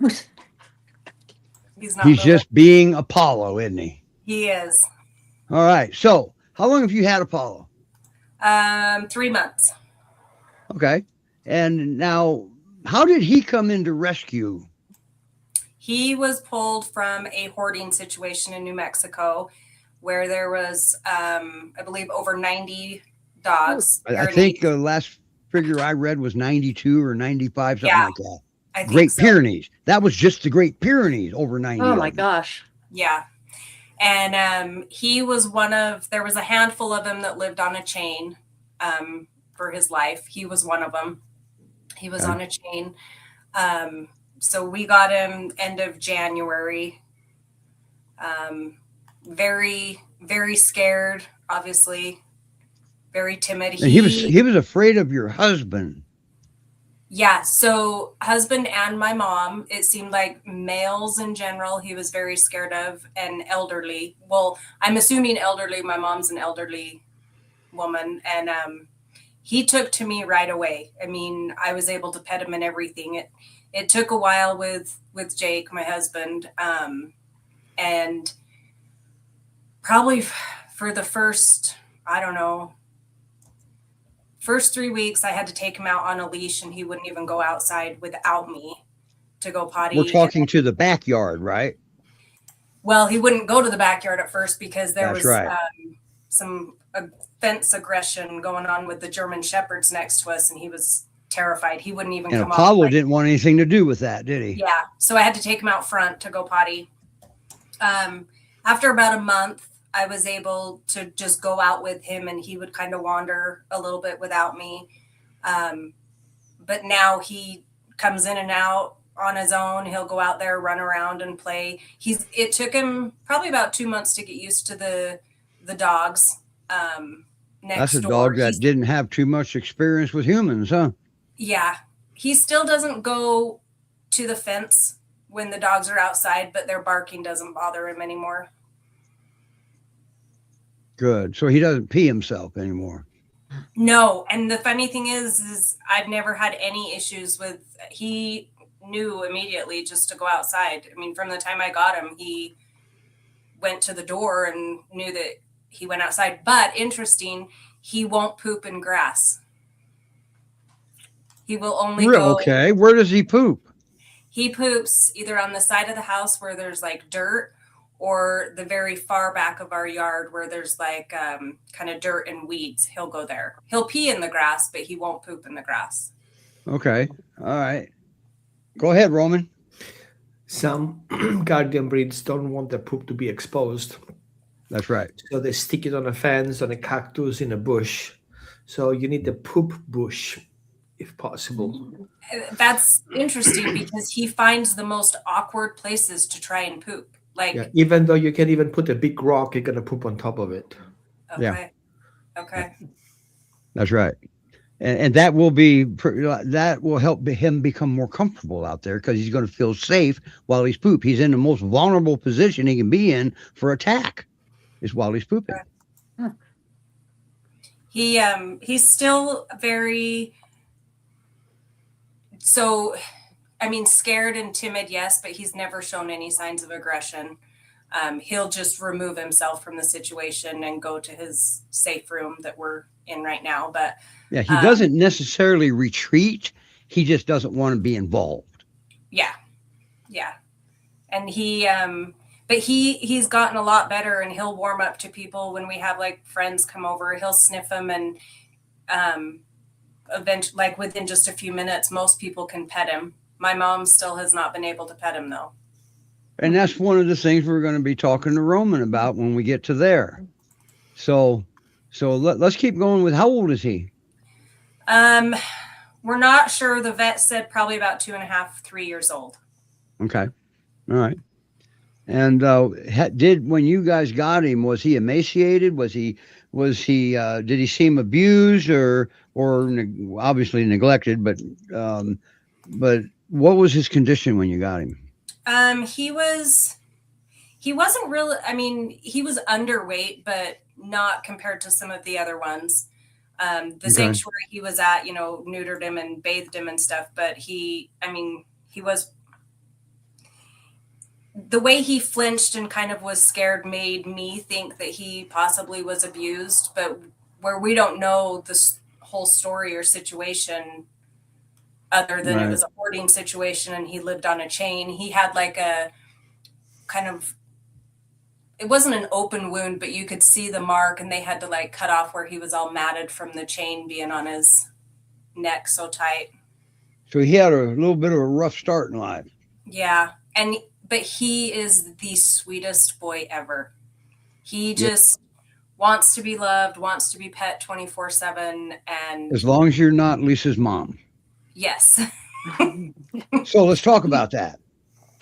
Speaker 7: he's not
Speaker 1: He's
Speaker 7: moving.
Speaker 1: just being Apollo, isn't he?
Speaker 7: He is.
Speaker 1: All right. So, how long have you had Apollo?
Speaker 7: 3 months.
Speaker 1: Okay. And now, how did he come into rescue?
Speaker 7: He was pulled from a hoarding situation in New Mexico where there was, I believe, over 90 dogs.
Speaker 1: I think the last figure I read was 92 or 95, something
Speaker 7: Yeah,
Speaker 1: like that.
Speaker 7: I think
Speaker 1: Great
Speaker 7: so.
Speaker 1: Pyrenees. That was just the Great Pyrenees, over 90.
Speaker 2: Oh
Speaker 1: of
Speaker 2: my
Speaker 1: them.
Speaker 2: gosh.
Speaker 7: Yeah. And he was there was a handful of them that lived on a chain for his life. He was one of them. He was
Speaker 1: Okay.
Speaker 7: on a chain. So we got him end of January. Very, very scared, obviously. Very timid.
Speaker 1: And he was afraid of your husband.
Speaker 7: Yeah, so husband and my mom, it seemed like males in general, he was very scared of, and elderly. Well, I'm assuming elderly. My mom's an elderly woman, and he took to me right away. I mean, I was able to pet him and everything. It took a while with Jake, my husband, and probably for the first, I don't know, first 3 weeks, I had to take him out on a leash, and he wouldn't even go outside without me to go potty.
Speaker 1: We're talking to the backyard, right?
Speaker 7: Well, he wouldn't go to the backyard at first because there
Speaker 1: That's
Speaker 7: was
Speaker 1: right.
Speaker 7: some fence aggression going on with the German Shepherds next to us, and he was terrified. He wouldn't even
Speaker 1: And
Speaker 7: come
Speaker 1: Apollo
Speaker 7: off.
Speaker 1: didn't want anything to do with that, did he?
Speaker 7: Yeah, so I had to take him out front to go potty. After about a month, I was able to just go out with him, and he would kind of wander a little bit without me. But now he comes in and out on his own. He'll go out there, run around and play. It took him probably about 2 months to get used to the dogs. Next
Speaker 1: That's a
Speaker 7: door.
Speaker 1: dog that didn't have too much experience with humans, huh?
Speaker 7: Yeah. He still doesn't go to the fence when the dogs are outside, but their barking doesn't bother him anymore.
Speaker 1: Good. So he doesn't pee himself anymore.
Speaker 7: No, and the funny thing is I've never had any issues with. He knew immediately just to go outside. I mean, from the time I got him, he went to the door and knew that he went outside. But interesting, he won't poop in grass. He will only go.
Speaker 1: Okay, where does he poop?
Speaker 7: He poops either on the side of the house where there's like dirt, or the very far back of our yard where there's like kind of dirt and weeds. He'll go there. He'll pee in the grass, but he won't poop in the grass.
Speaker 1: Okay, all right. Go ahead, Roman.
Speaker 3: Some guardian breeds don't want their poop to be exposed,
Speaker 1: That's right.
Speaker 3: so they stick it on a fence, on a cactus, in a bush. So you need the poop bush, if possible.
Speaker 7: That's interesting because he finds the most awkward places to try and poop. Like,
Speaker 3: Yeah, even though you can even put a big rock, you're gonna poop on top of it.
Speaker 7: okay, okay,
Speaker 1: That's right. And that will be that will help him become more comfortable out there because he's going to feel safe while he's poop. He's in the most vulnerable position he can be in for attack, is while he's pooping.
Speaker 7: he's still very, so I mean, scared and timid, yes, but he's never shown any signs of aggression. He'll just remove himself from the situation and go to his safe room that we're in right now. But
Speaker 1: Yeah, he doesn't necessarily retreat. He just doesn't want to be involved.
Speaker 7: yeah, and but he's gotten a lot better, and he'll warm up to people when we have like friends come over. He'll sniff them, and eventually, like within just a few minutes, most people can pet him. My mom still has not been able to pet him though.
Speaker 1: And that's one of the things we're going to be talking to Roman about when we get to there. So let's keep going with, how old is he?
Speaker 7: We're not sure. The vet said probably about 2.5, 3 years old.
Speaker 1: Okay. All right. And when you guys got him, was he emaciated? Was he did he seem abused or obviously neglected, but what was his condition when you got him?
Speaker 7: He wasn't really, I mean, he was underweight, but not compared to some of the other ones. The sanctuary he was at, neutered him and bathed him and stuff, but the way he flinched and kind of was scared made me think that he possibly was abused, but where we don't know this whole story or situation other than It was a hoarding situation and he lived on a chain. He had like a kind of, it wasn't an open wound, but you could see the mark, and they had to like cut off where he was all matted from the chain being on his neck so tight.
Speaker 1: So he had a little bit of a rough start in life.
Speaker 7: Yeah. But he is the sweetest boy ever. He just wants to be loved, wants to be pet 24/7. And
Speaker 1: as long as you're not Lisa's mom.
Speaker 7: Yes.
Speaker 1: So let's talk about that.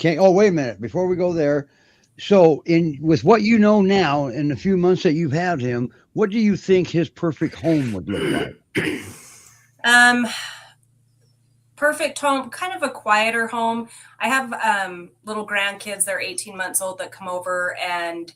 Speaker 1: Wait a minute. Before we go there. So with what you know now, in the few months that you've had him, what do you think his perfect home would look like?
Speaker 7: Perfect home, kind of a quieter home. I have little grandkids, they're 18 months old, that come over, and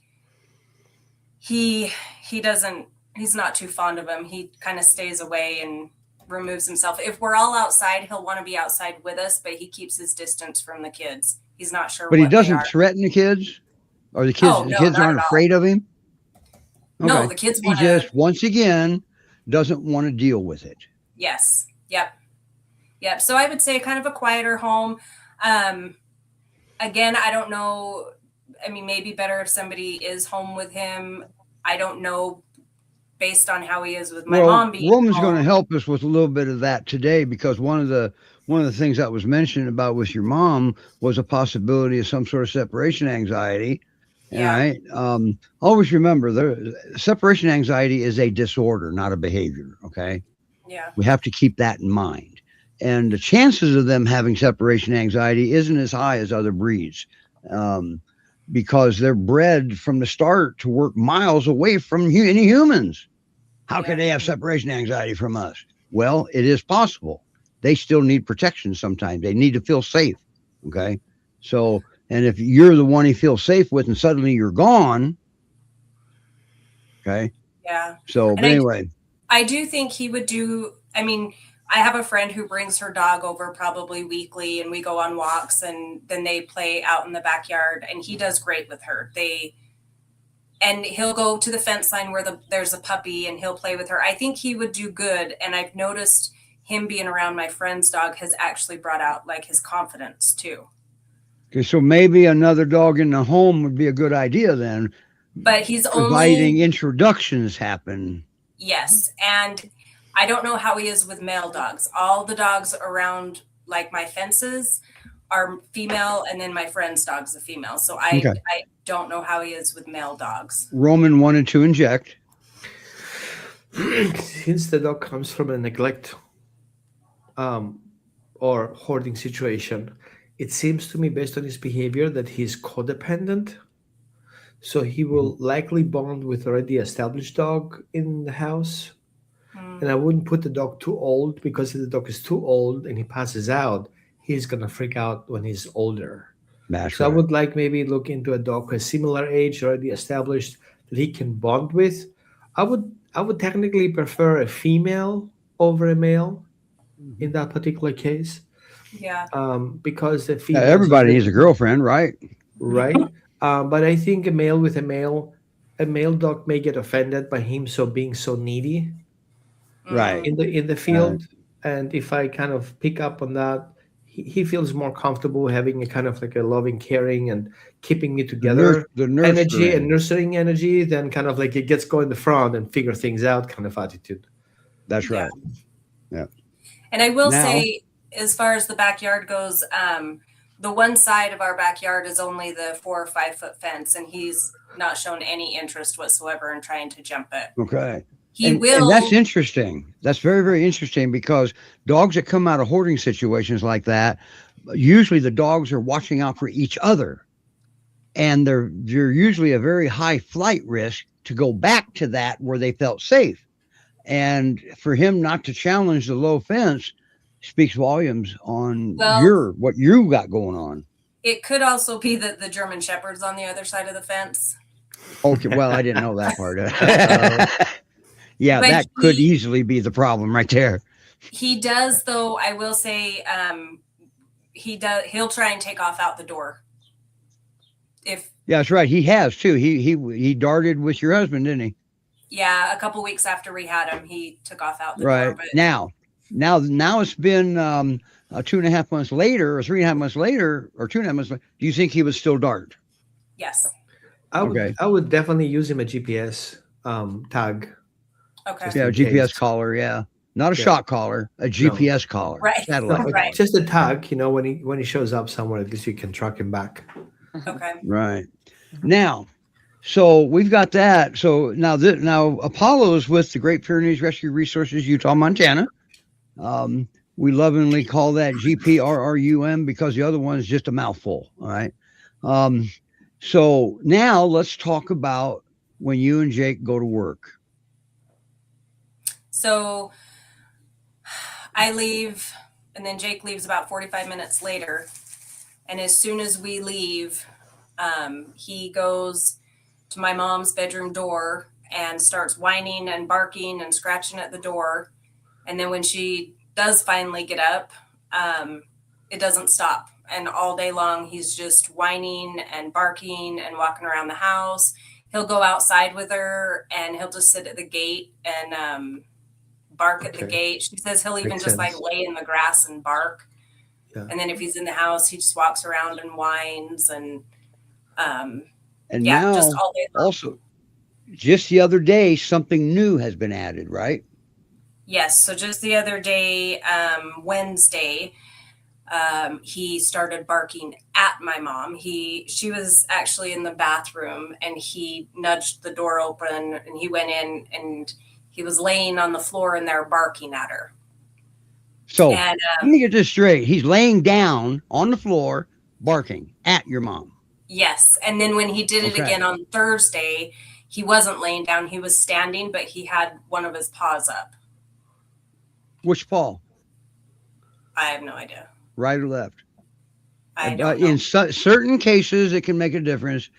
Speaker 7: he's not too fond of them. He kind of stays away and removes himself. If we're all outside, he'll want to be outside with us, but he keeps his distance from the kids. He's not sure.
Speaker 1: But he doesn't threaten the kids? Or the kids aren't afraid of him? Okay.
Speaker 7: No, the kids
Speaker 1: he just, once again, doesn't want to deal with it.
Speaker 7: Yes. Yep. So I would say kind of a quieter home. Again, I don't know. I mean, maybe better if somebody is home with him. I don't know, based on how he is with my mom being
Speaker 1: Roman's
Speaker 7: home.
Speaker 1: going to help us with a little bit of that today, because one of the things that was mentioned about with your mom was a possibility of some sort of separation anxiety.
Speaker 7: Yeah.
Speaker 1: Right. Always remember, the separation anxiety is a disorder, not a behavior. Okay.
Speaker 7: Yeah.
Speaker 1: We have to keep that in mind. And the chances of them having separation anxiety isn't as high as other breeds, because they're bred from the start to work miles away from any humans. How can they have separation anxiety from us? Well, it is possible. They still need protection sometimes. They need to feel safe. Okay. So, and if you're the one he feels safe with and suddenly you're gone. Okay.
Speaker 7: Yeah.
Speaker 1: So, but anyway.
Speaker 7: I do think he would do, I mean, I have a friend who brings her dog over probably weekly, and we go on walks, and then they play out in the backyard, and he does great with her. And he'll go to the fence line where there's a puppy, and he'll play with her. I think he would do good. And I've noticed him being around my friend's dog has actually brought out like his confidence too.
Speaker 1: Okay, so maybe another dog in the home would be a good idea then,
Speaker 7: But he's
Speaker 1: providing
Speaker 7: only,
Speaker 1: introductions happen.
Speaker 7: yes. And I don't know how he is with male dogs. All the dogs around like my fences are female, and then my friend's dog's a female. So I don't know how he is with male dogs.
Speaker 1: Roman wanted to inject.
Speaker 3: Since the dog comes from a neglect or hoarding situation, it seems to me, based on his behavior, that he's codependent. So he will likely bond with already established dog in the house. And I wouldn't put the dog too old, because if the dog is too old and he passes out, he's going to freak out when he's older.
Speaker 1: That's
Speaker 3: So
Speaker 1: right.
Speaker 3: I would like maybe look into a dog who is similar age, already established, that he can bond with. I would technically prefer a female over a male in that particular case.
Speaker 7: Yeah.
Speaker 3: Because the
Speaker 1: Yeah,
Speaker 3: female,
Speaker 1: everybody needs a girlfriend, right?
Speaker 3: right? But I think a male with a male dog may get offended by him being so needy
Speaker 1: Right.
Speaker 3: in the field. And if I kind of pick up on that, he feels more comfortable having a kind of like a loving, caring, and keeping me together
Speaker 1: The
Speaker 3: energy and
Speaker 1: nurturing.
Speaker 3: nurturing energy, then kind of like it gets go in the front and figure things out kind of attitude.
Speaker 1: That's
Speaker 7: Yeah.
Speaker 1: right. Yeah.
Speaker 7: And I will
Speaker 1: Now-
Speaker 7: say, as far as the backyard goes, the one side of our backyard is only the 4 or 5 foot fence, and he's not shown any interest whatsoever in trying to jump it.
Speaker 1: Okay.
Speaker 7: He will.
Speaker 1: And that's interesting. That's very, very interesting, because dogs that come out of hoarding situations like that, usually the dogs are watching out for each other. And they're usually a very high flight risk to go back to that where they felt safe. And for him not to challenge the low fence speaks volumes on what you got going on.
Speaker 7: It could also be that the German Shepherd's on the other side of the fence.
Speaker 1: Okay, well, I didn't know that part. Yeah,
Speaker 7: But
Speaker 1: that could easily be the problem right there.
Speaker 7: He does, though. I will say, he'll try and take off out the door.
Speaker 1: Yeah, that's right. He has too. He darted with your husband, didn't he?
Speaker 7: Yeah, a couple weeks after we had him, he took off out the
Speaker 1: Right.
Speaker 7: door. But
Speaker 1: Now it's been 2.5 months later, or 3.5 months later, or 2.5 months later. Do you think he would still dart?
Speaker 7: yes.
Speaker 3: I would definitely use him a GPS tag.
Speaker 7: Okay.
Speaker 3: Just
Speaker 1: Yeah, a
Speaker 3: in
Speaker 1: GPS
Speaker 3: case.
Speaker 1: collar. Yeah, not a shot collar, a GPS collar.
Speaker 7: Right.
Speaker 1: Satellite.
Speaker 3: No,
Speaker 7: Right.
Speaker 3: just a tag, when he shows up somewhere, at least you can track him back.
Speaker 7: Okay.
Speaker 1: Right. Now, so we've got that. So now Apollo is with the Great Pyrenees Rescue Resources, Utah, Montana. We lovingly call that GPRRUM because the other one is just a mouthful. All right. So now let's talk about when you and Jake go to work.
Speaker 7: So I leave, and then Jake leaves about 45 minutes later. And as soon as we leave, he goes to my mom's bedroom door and starts whining and barking and scratching at the door. And then when she does finally get up, it doesn't stop. And all day long, he's just whining and barking and walking around the house. He'll go outside with her, and he'll just sit at the gate and bark at the gate. She says he'll even
Speaker 3: Makes
Speaker 7: just
Speaker 3: sense.
Speaker 7: like lay in the grass and bark.
Speaker 3: Yeah.
Speaker 7: And then if he's in the house, he just walks around and whines and
Speaker 1: And
Speaker 7: yeah,
Speaker 1: now
Speaker 7: just all day long.
Speaker 1: also, just the other day, something new has been added, right?
Speaker 7: Yes. So just the other day, Wednesday, he started barking at my mom. She was actually in the bathroom, and he nudged the door open, and he went in, and he was laying on the floor in there barking at her.
Speaker 1: So
Speaker 7: And
Speaker 1: let me get this straight. He's laying down on the floor, barking at your mom.
Speaker 7: yes. And then when he did it
Speaker 1: Okay.
Speaker 7: again on Thursday, he wasn't laying down. He was standing, but he had one of his paws up.
Speaker 1: Which paw?
Speaker 7: I have no idea.
Speaker 1: Right or left?
Speaker 7: I don't know.
Speaker 1: In certain cases, it can make a difference,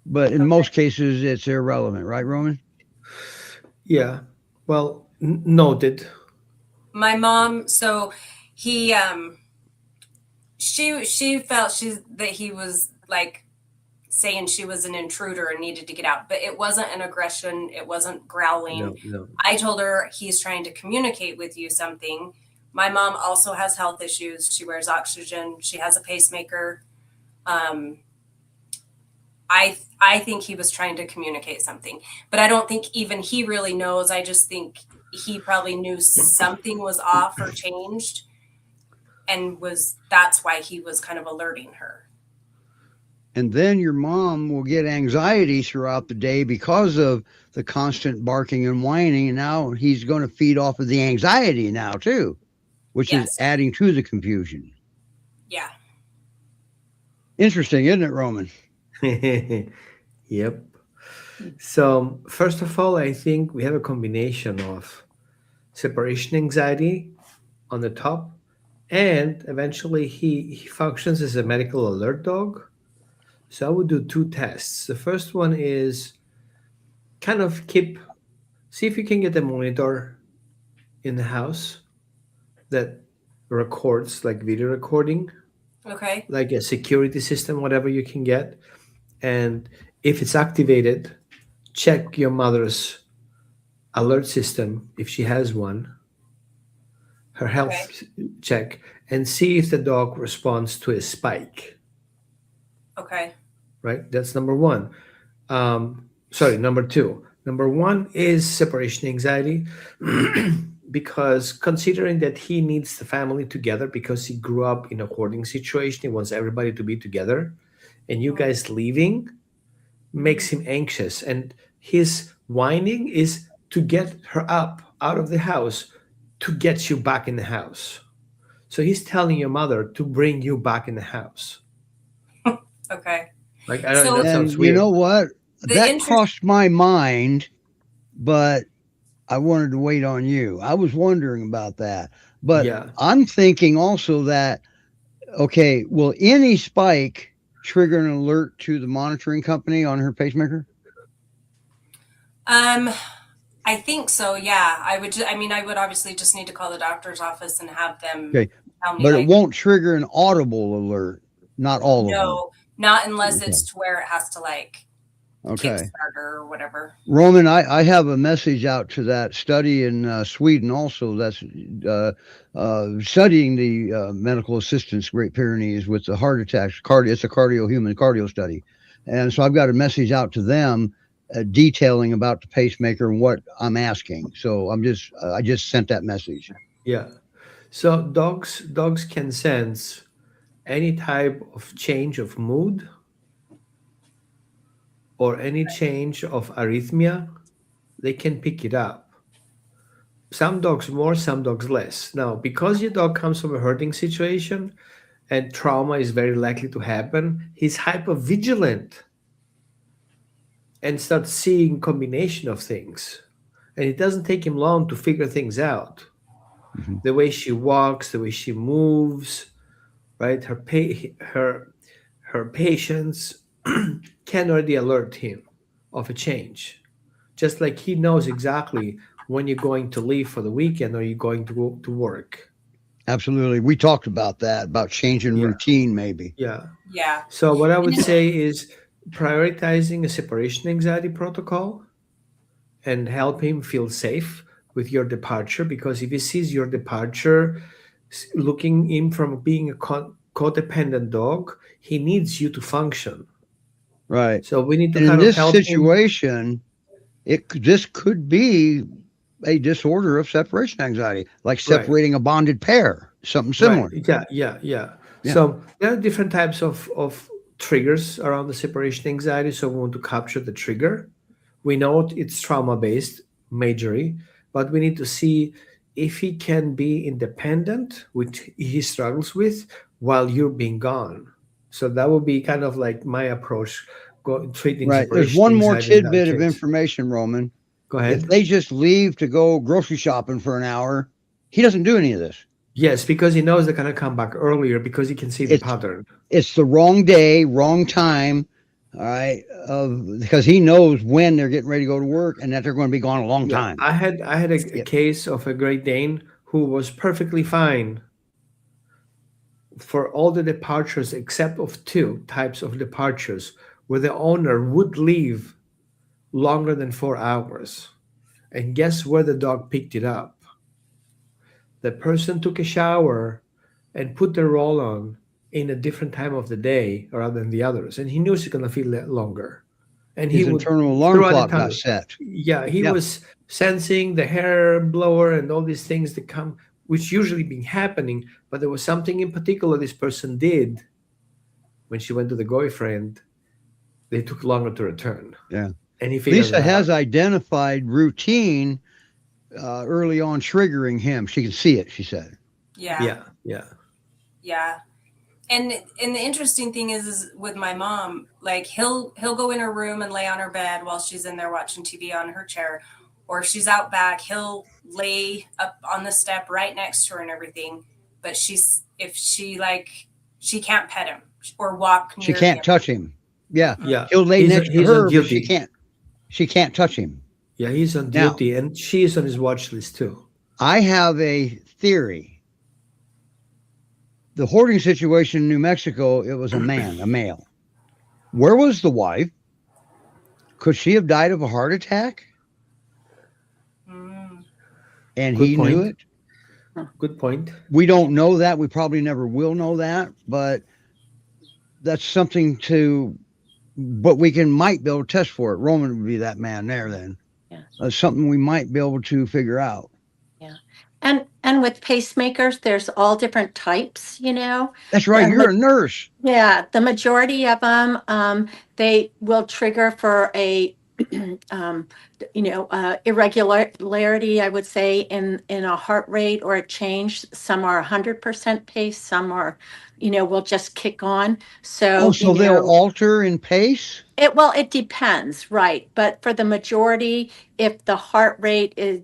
Speaker 1: but in most cases, it's irrelevant, right, Roman?
Speaker 3: Yeah. Well, noted.
Speaker 7: My mom, so he she felt that he was like saying she was an intruder and needed to get out, but it wasn't an aggression, it wasn't growling.
Speaker 3: No.
Speaker 7: I told her, he's trying to communicate with you something, My mom also has health issues. She wears oxygen. She has a pacemaker. I think he was trying to communicate something, but I don't think even he really knows. I just think he probably knew something was off or changed, and that's why he was kind of alerting her.
Speaker 1: And then your mom will get anxiety throughout the day because of the constant barking and whining. And now he's going to feed off of the anxiety now too, which is
Speaker 7: Yes.
Speaker 1: adding to the confusion.
Speaker 7: Yeah.
Speaker 1: Interesting, isn't it, Roman?
Speaker 3: Yep. So, first of all, I think we have a combination of separation anxiety on the top, and eventually he functions as a medical alert dog. So, I would do two tests. The first one is kind of see if you can get a monitor in the house that records, like video recording,
Speaker 7: Okay.
Speaker 3: like a security system, whatever you can get. And if it's activated, check your mother's alert system if she has one, her health check, and see if the dog responds to a spike.
Speaker 7: Okay.
Speaker 3: Right? That's number one. Sorry, number two. Number one is separation anxiety. Because considering that he needs the family together because he grew up in a hoarding situation, he wants everybody to be together, and you guys leaving makes him anxious. And his whining is to get her up out of the house to get you back in the house. So he's telling your mother to bring you back in the house.
Speaker 7: Okay.
Speaker 3: Like, I don't know,
Speaker 7: So-
Speaker 3: that
Speaker 1: And
Speaker 3: sounds
Speaker 1: you
Speaker 3: weird.
Speaker 1: know what?
Speaker 7: The
Speaker 1: That
Speaker 7: interest-
Speaker 1: crossed my mind, but I wanted to wait on you. I was wondering about that. But
Speaker 3: Yeah.
Speaker 1: I'm thinking also that, okay, will any spike trigger an alert to the monitoring company on her pacemaker?
Speaker 7: I think so. Yeah. I would obviously just need to call the doctor's office and have them
Speaker 1: Okay,
Speaker 7: tell me.
Speaker 1: but
Speaker 7: like,
Speaker 1: it won't trigger an audible alert. Not all of them.
Speaker 7: no, not unless
Speaker 1: Okay.
Speaker 7: it's to where it has to like
Speaker 1: Okay.
Speaker 7: Kickstarter or whatever.
Speaker 1: Roman, I have a message out to that study in Sweden also that's studying the medical assistance Great Pyrenees with the heart attacks. It's a human cardio study. And so I've got a message out to them detailing about the pacemaker and what I'm asking. So I just sent that message.
Speaker 3: Yeah. So dogs can sense any type of change of mood or any change of arrhythmia. They can pick it up. Some dogs more, some dogs less. Now, because your dog comes from a hurting situation and trauma is very likely to happen, he's hyper vigilant and starts seeing combination of things. And it doesn't take him long to figure things out.
Speaker 1: Mhm.
Speaker 3: The way she walks, the way she moves, right? Her patience can already alert him of a change. Just like he knows exactly when you're going to leave for the weekend or you're going to go to work.
Speaker 1: Absolutely. We talked about that, about changing
Speaker 3: Yeah.
Speaker 1: routine maybe.
Speaker 3: Yeah.
Speaker 7: Yeah.
Speaker 3: So what I would
Speaker 7: And-
Speaker 3: say is prioritizing a separation anxiety protocol and help him feel safe with your departure, because if he sees your departure looking in from being a codependent dog, he needs you to function.
Speaker 1: Right.
Speaker 3: So we need to
Speaker 1: And in
Speaker 3: kind of
Speaker 1: this
Speaker 3: help him.
Speaker 1: situation, this could be a disorder of separation anxiety, like separating a bonded pair, something similar.
Speaker 3: Right. Yeah.
Speaker 1: Yeah.
Speaker 3: So there are different types of triggers around the separation anxiety. So we want to capture the trigger. We know it's trauma based majorly, but we need to see if he can be independent, which he struggles with, while you're being gone. So that would be kind of like my approach, treating
Speaker 1: Right. There's
Speaker 3: separation
Speaker 1: one more
Speaker 3: anxiety in that
Speaker 1: tidbit of
Speaker 3: case.
Speaker 1: information, Roman.
Speaker 3: Go
Speaker 1: If
Speaker 3: ahead.
Speaker 1: they just leave to go grocery shopping for an hour, he doesn't do any of this.
Speaker 3: Yes, because he knows they're going to come back earlier because he can see the
Speaker 1: It's-
Speaker 3: pattern.
Speaker 1: It's the wrong day, wrong time. All right. Because he knows when they're getting ready to go to work and that they're going to be gone a long
Speaker 3: Yeah,
Speaker 1: time.
Speaker 3: I had a
Speaker 1: Yeah.
Speaker 3: case of a Great Dane who was perfectly fine for all the departures except of two types of departures where the owner would leave longer than 4 hours. And guess where the dog picked it up? the person took a shower and put the roll on in a different time of the day rather than the others, and he knew it's going to feel longer, and
Speaker 1: His
Speaker 3: he would
Speaker 1: internal alarm
Speaker 3: throughout the
Speaker 1: clock got
Speaker 3: time.
Speaker 1: set.
Speaker 3: Yeah, he
Speaker 1: Yeah.
Speaker 3: was sensing the hair blower and all these things that come, which usually been happening, but there was something in particular this person did when she went to the boyfriend. They took longer to return.
Speaker 1: Yeah.
Speaker 3: And he figured
Speaker 1: Lisa
Speaker 3: that
Speaker 1: has
Speaker 3: out.
Speaker 1: identified routine early on triggering him. She can see it, she said.
Speaker 7: Yeah.
Speaker 3: Yeah.
Speaker 7: And the interesting thing is with my mom, like he'll go in her room and lay on her bed while she's in there watching TV on her chair, or if she's out back, he'll lay up on the step right next to her and everything. But she can't pet him or walk near
Speaker 1: She can't
Speaker 7: him.
Speaker 1: touch him. Yeah.
Speaker 3: Yeah.
Speaker 1: He'll lay next to
Speaker 3: he's
Speaker 1: her,
Speaker 3: on
Speaker 1: but she
Speaker 3: duty.
Speaker 1: can't touch him.
Speaker 3: Yeah, he's on
Speaker 1: Now-
Speaker 3: duty, and she's on his watch list too.
Speaker 1: I have a theory. The hoarding situation in New Mexico, it was a male. Where was the wife? Could she have died of a heart attack?
Speaker 7: Mm.
Speaker 1: And
Speaker 3: Good
Speaker 1: he knew
Speaker 3: point.
Speaker 1: it?
Speaker 3: Good point.
Speaker 1: We don't know that. We probably never will know that, but that's something but we might be able to test for it. Roman would be that man there then.
Speaker 2: Yeah.
Speaker 1: That's something we might be able to figure out.
Speaker 2: And with pacemakers, there's all different types,
Speaker 1: That's right.
Speaker 2: And
Speaker 1: You're a nurse.
Speaker 2: Yeah, the majority of them, they will trigger for a, irregularity, I would say, in a heart rate or a change. Some are 100% pace, some are, will just kick on. So,
Speaker 1: So they'll alter in pace?
Speaker 2: it depends, right? But for the majority, if the heart rate is,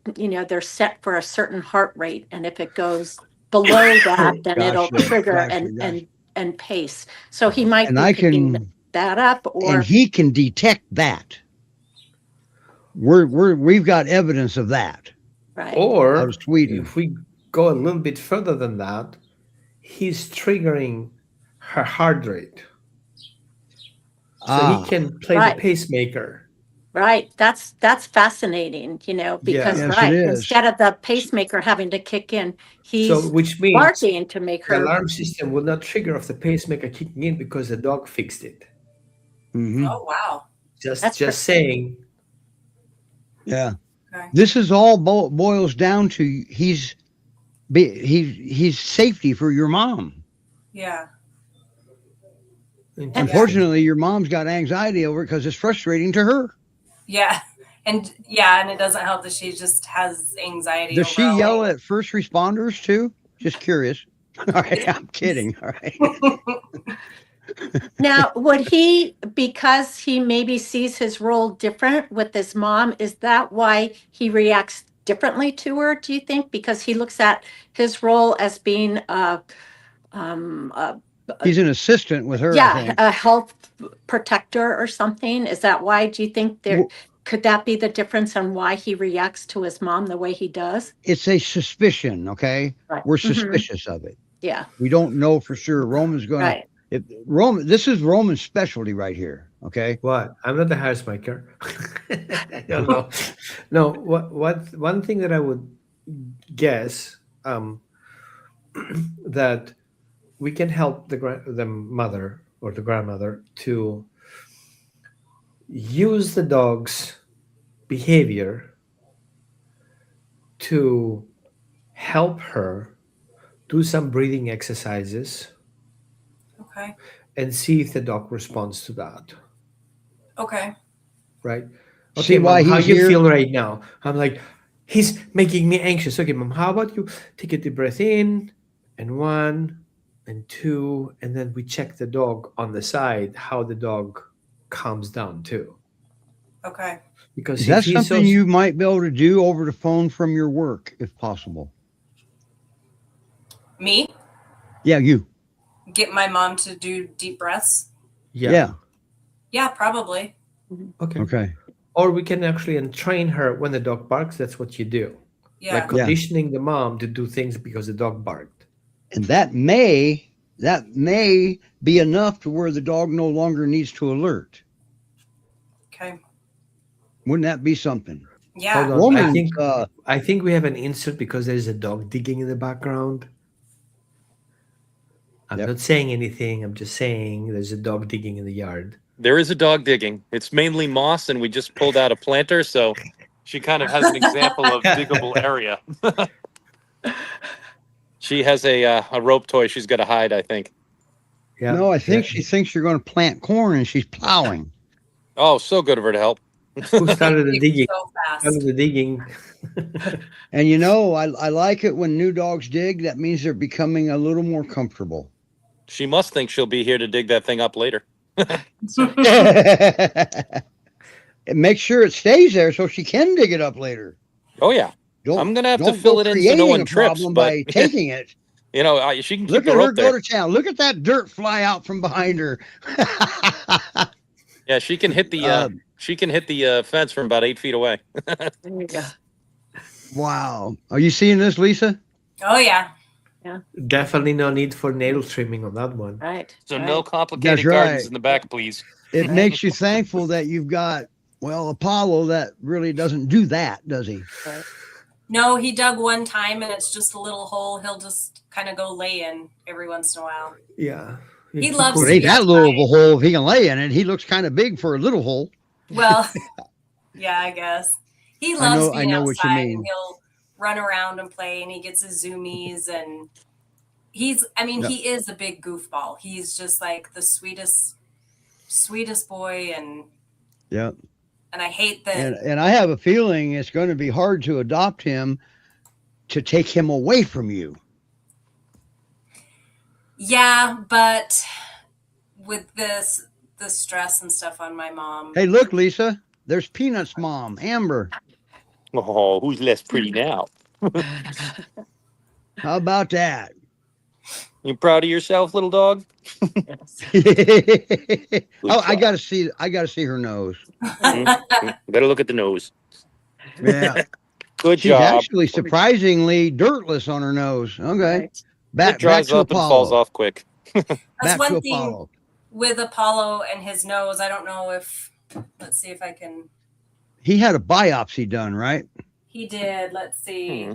Speaker 2: they're set for a certain heart rate, and if it goes below that, then it'll
Speaker 1: Gotcha,
Speaker 2: trigger
Speaker 1: gotcha.
Speaker 2: and pace. So he might
Speaker 1: And
Speaker 2: be
Speaker 1: I
Speaker 2: picking
Speaker 1: can,
Speaker 2: that up, or
Speaker 1: and he can detect that. We've got evidence of that.
Speaker 2: right.
Speaker 1: Out
Speaker 3: Or
Speaker 1: of Sweden.
Speaker 3: if we go a little bit further than that, he's triggering her heart rate. So he can play
Speaker 2: Right.
Speaker 3: the pacemaker.
Speaker 2: Right. That's fascinating, because
Speaker 1: Yes, it
Speaker 2: right,
Speaker 1: is.
Speaker 2: instead of the pacemaker having to kick in, he's
Speaker 3: So which means
Speaker 2: barking to make
Speaker 3: the
Speaker 2: her.
Speaker 3: alarm system will not trigger of the pacemaker kicking in because the dog fixed it.
Speaker 1: Mhm.
Speaker 7: Oh wow.
Speaker 2: That's
Speaker 3: Just saying.
Speaker 1: Yeah.
Speaker 7: Okay.
Speaker 1: This is all boils down to he's safety for your mom.
Speaker 7: Yeah.
Speaker 3: Interesting.
Speaker 1: Unfortunately, your mom's got anxiety over it because it's frustrating to her.
Speaker 7: Yeah. And it doesn't help that she just has anxiety.
Speaker 1: Does she
Speaker 7: overall.
Speaker 1: yell at first responders too? Just curious. All right, I'm kidding. All right.
Speaker 2: Now, would he, because he maybe sees his role different with his mom, is that why he reacts differently to her, do you think? Because he looks at his role as being
Speaker 1: He's an assistant with her. I
Speaker 2: yeah,
Speaker 1: think.
Speaker 2: a health protector or something. Is that why? Do you think could that be the difference on why he reacts to his mom the way he does?
Speaker 1: It's a suspicion. Okay,
Speaker 2: Right.
Speaker 1: we're
Speaker 2: Mhm.
Speaker 1: suspicious of it.
Speaker 2: Yeah.
Speaker 1: We don't know for sure. Roman's going
Speaker 2: Right.
Speaker 1: to. This is Roman's specialty right here. Okay.
Speaker 3: What? I'm not the housemaker. No. No. What? One thing that I would guess that we can help the mother or the grandmother to use the dog's behavior to help her do some breathing exercises
Speaker 7: Okay.
Speaker 3: and see if the dog responds to that.
Speaker 7: Okay.
Speaker 3: Right?
Speaker 1: See
Speaker 3: Okay,
Speaker 1: why
Speaker 3: Mom, how
Speaker 1: he's
Speaker 3: you
Speaker 1: here?
Speaker 3: feel right now? I'm like, he's making me anxious. Okay, Mom, how about you take a deep breath in, and 1 and 2, and then we check the dog on the side, how the dog calms down too.
Speaker 7: Okay.
Speaker 3: Because
Speaker 1: Is
Speaker 3: if
Speaker 1: that
Speaker 3: he's
Speaker 1: something you might be able to do over the phone from your work, if possible?
Speaker 7: Me?
Speaker 1: Yeah, you.
Speaker 7: Get my mom to do deep breaths?
Speaker 3: yeah.
Speaker 7: Yeah, probably.
Speaker 3: Okay.
Speaker 1: Okay.
Speaker 3: Or we can actually train her when the dog barks. That's what you do.
Speaker 7: Yeah.
Speaker 3: Like conditioning the mom to do things because the dog barked.
Speaker 1: And that may be enough to where the dog no longer needs to alert.
Speaker 7: Okay.
Speaker 1: Wouldn't that be something?
Speaker 7: Yeah.
Speaker 3: Hold on.
Speaker 1: Woman's,
Speaker 3: I think we have an insert because there's a dog digging in the background. I'm
Speaker 1: Yep.
Speaker 3: not saying anything. I'm just saying there's a dog digging in the yard.
Speaker 6: There is a dog digging. It's mainly moss, and we just pulled out a planter, so she kind of has an example of diggable area. She has a rope toy she's got to hide, I think.
Speaker 3: Yeah.
Speaker 1: no, I think
Speaker 3: yeah.
Speaker 1: she thinks you're going to plant corn and she's plowing.
Speaker 6: Oh, so good of her to help.
Speaker 3: Who started the
Speaker 7: They
Speaker 3: digging?
Speaker 7: so fast.
Speaker 3: Started the digging.
Speaker 1: And you know, I like it when new dogs dig. That means they're becoming a little more comfortable.
Speaker 6: She must think she'll be here to dig that thing up later.
Speaker 1: And make sure it stays there so she can dig it up later.
Speaker 6: Oh yeah,
Speaker 1: Don't,
Speaker 6: I'm gonna have to
Speaker 1: don't
Speaker 6: fill
Speaker 1: go
Speaker 6: it in so no
Speaker 1: creating
Speaker 6: one
Speaker 1: a
Speaker 6: trips.
Speaker 1: problem
Speaker 6: But
Speaker 1: by taking it.
Speaker 6: you know, she can keep
Speaker 1: Look
Speaker 6: the
Speaker 1: at her
Speaker 6: rope
Speaker 1: go
Speaker 6: there.
Speaker 1: to town. Look at that dirt fly out from behind her.
Speaker 6: Yeah, she can hit the fence from about 8 feet away.
Speaker 2: There you go.
Speaker 1: Wow. Are you seeing this, Lisa?
Speaker 7: Oh yeah.
Speaker 3: Definitely no need for nail trimming on that one.
Speaker 2: Right.
Speaker 6: So
Speaker 2: right.
Speaker 6: no complicated
Speaker 1: That's
Speaker 6: gardens
Speaker 1: right.
Speaker 6: in the back, please.
Speaker 1: It makes you thankful that you've got, well, Apollo that really doesn't do that, does he?
Speaker 2: Right.
Speaker 7: No, he dug one time and it's just a little hole. He'll just kind of go lay in every once in a while.
Speaker 3: Yeah.
Speaker 7: He loves
Speaker 1: But
Speaker 7: to
Speaker 1: ain't
Speaker 7: be
Speaker 1: that little of
Speaker 7: outside.
Speaker 1: a hole if he can lay in it. He looks kind of big for a little hole.
Speaker 7: Well, yeah, I guess. He
Speaker 1: I
Speaker 7: loves
Speaker 1: know
Speaker 7: being
Speaker 1: what you
Speaker 7: outside
Speaker 1: mean.
Speaker 7: and he'll run around and play and he gets his zoomies and he is a big goofball. He's just like the sweetest boy and
Speaker 1: Yeah.
Speaker 7: I hate that.
Speaker 1: And I have a feeling it's going to be hard to adopt him to take him away from you.
Speaker 7: Yeah, but with the stress and stuff on my mom.
Speaker 1: Hey, look, Lisa, there's Peanut's mom, Amber.
Speaker 6: Oh, who's less pretty now?
Speaker 1: How about that?
Speaker 6: You proud of yourself, little dog?
Speaker 1: Oh, I gotta see her nose.
Speaker 6: Better look at the nose.
Speaker 1: Yeah.
Speaker 6: Good
Speaker 1: She's
Speaker 6: job.
Speaker 1: actually surprisingly dirtless on her nose. Okay.
Speaker 2: Right.
Speaker 1: Back
Speaker 6: It dries
Speaker 1: to
Speaker 6: up and falls
Speaker 1: Apollo.
Speaker 6: off quick.
Speaker 7: That's
Speaker 1: Back to
Speaker 7: one thing
Speaker 1: Apollo.
Speaker 7: with Apollo and his nose. I don't know if let's see if I can.
Speaker 1: He had a biopsy done, right?
Speaker 7: He did. Let's see.
Speaker 6: Hmm.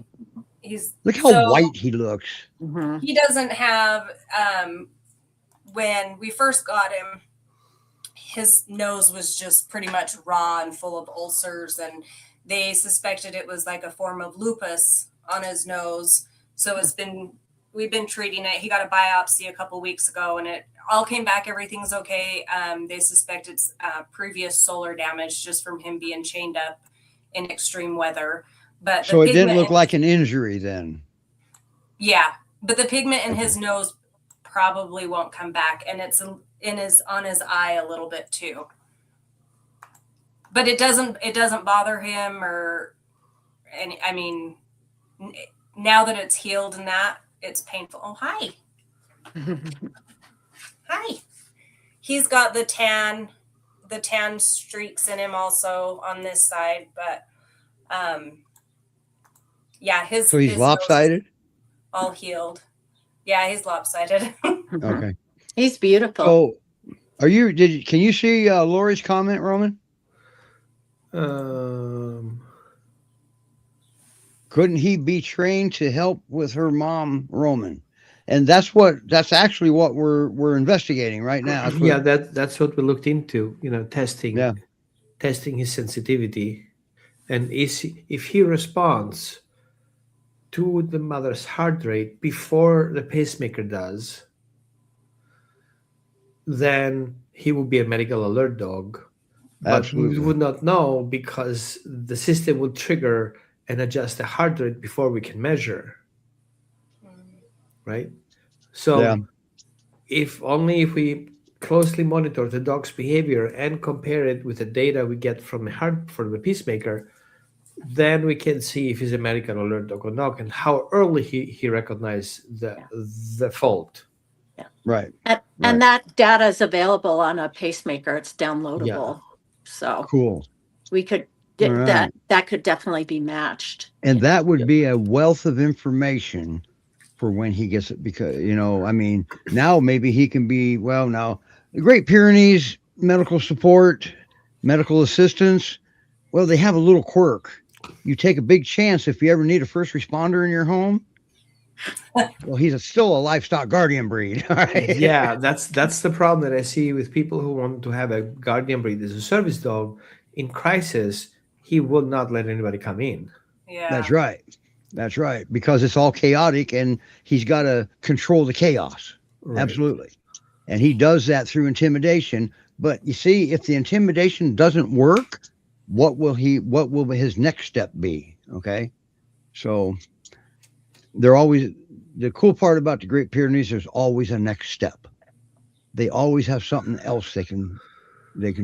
Speaker 7: He's
Speaker 1: Look how white he looks.
Speaker 2: Mhm.
Speaker 7: He doesn't have. When we first got him, his nose was just pretty much raw and full of ulcers, and they suspected it was like a form of lupus on his nose. So we've been treating it. He got a biopsy a couple weeks ago, and it all came back. Everything's okay. They suspected previous solar damage just from him being chained up in extreme weather. But
Speaker 1: So
Speaker 7: the
Speaker 1: it didn't
Speaker 7: pigment
Speaker 1: look like an injury then.
Speaker 7: Yeah, but the pigment in his nose probably won't come back, and it's on his eye a little bit too. But it doesn't bother him now that it's healed and that it's painful. Oh, hi. Hi. He's got the tan streaks in him also on this side, but yeah,
Speaker 1: So he's
Speaker 7: his nose is
Speaker 1: lopsided?
Speaker 7: all healed. Yeah, he's lopsided.
Speaker 1: Okay.
Speaker 2: He's beautiful.
Speaker 1: So can you see Lori's comment, Roman? Couldn't he be trained to help with her mom, Roman? And that's actually what we're investigating right now. That's what-
Speaker 3: Yeah, that's what we looked into. Testing.
Speaker 1: Yeah.
Speaker 3: Testing his sensitivity, and if he responds to the mother's heart rate before the pacemaker does, then he will be a medical alert dog. But
Speaker 1: Absolutely.
Speaker 3: we would not know because the system will trigger and adjust the heart rate before we can measure. Right? So
Speaker 1: Yeah.
Speaker 3: if we closely monitor the dog's behavior and compare it with the data we get from the pacemaker, then we can see if he's a medical alert dog or not, and how early he recognized the fault.
Speaker 1: Right.
Speaker 2: And that data is available on a pacemaker. It's downloadable. So
Speaker 1: Cool.
Speaker 2: we could
Speaker 1: All right.
Speaker 2: that could definitely be matched.
Speaker 1: And that would be a wealth of information for when he gets it, because, now maybe he can be, now the Great Pyrenees medical support, medical assistance, they have a little quirk. you take a big chance if you ever need a first responder in your home. Well, he's still a livestock guardian breed. All right.
Speaker 3: Yeah, that's the problem that I see with people who want to have a guardian breed as a service dog. In crisis, he will not let anybody come in.
Speaker 7: Yeah.
Speaker 1: That's right. That's right. Because it's all chaotic and he's got to control the chaos.
Speaker 3: Right.
Speaker 1: Absolutely. And he does that through intimidation. But you see, if the intimidation doesn't work, what will his next step be? Okay. So the cool part about the Great Pyrenees, there's always a next step. They always have something else they can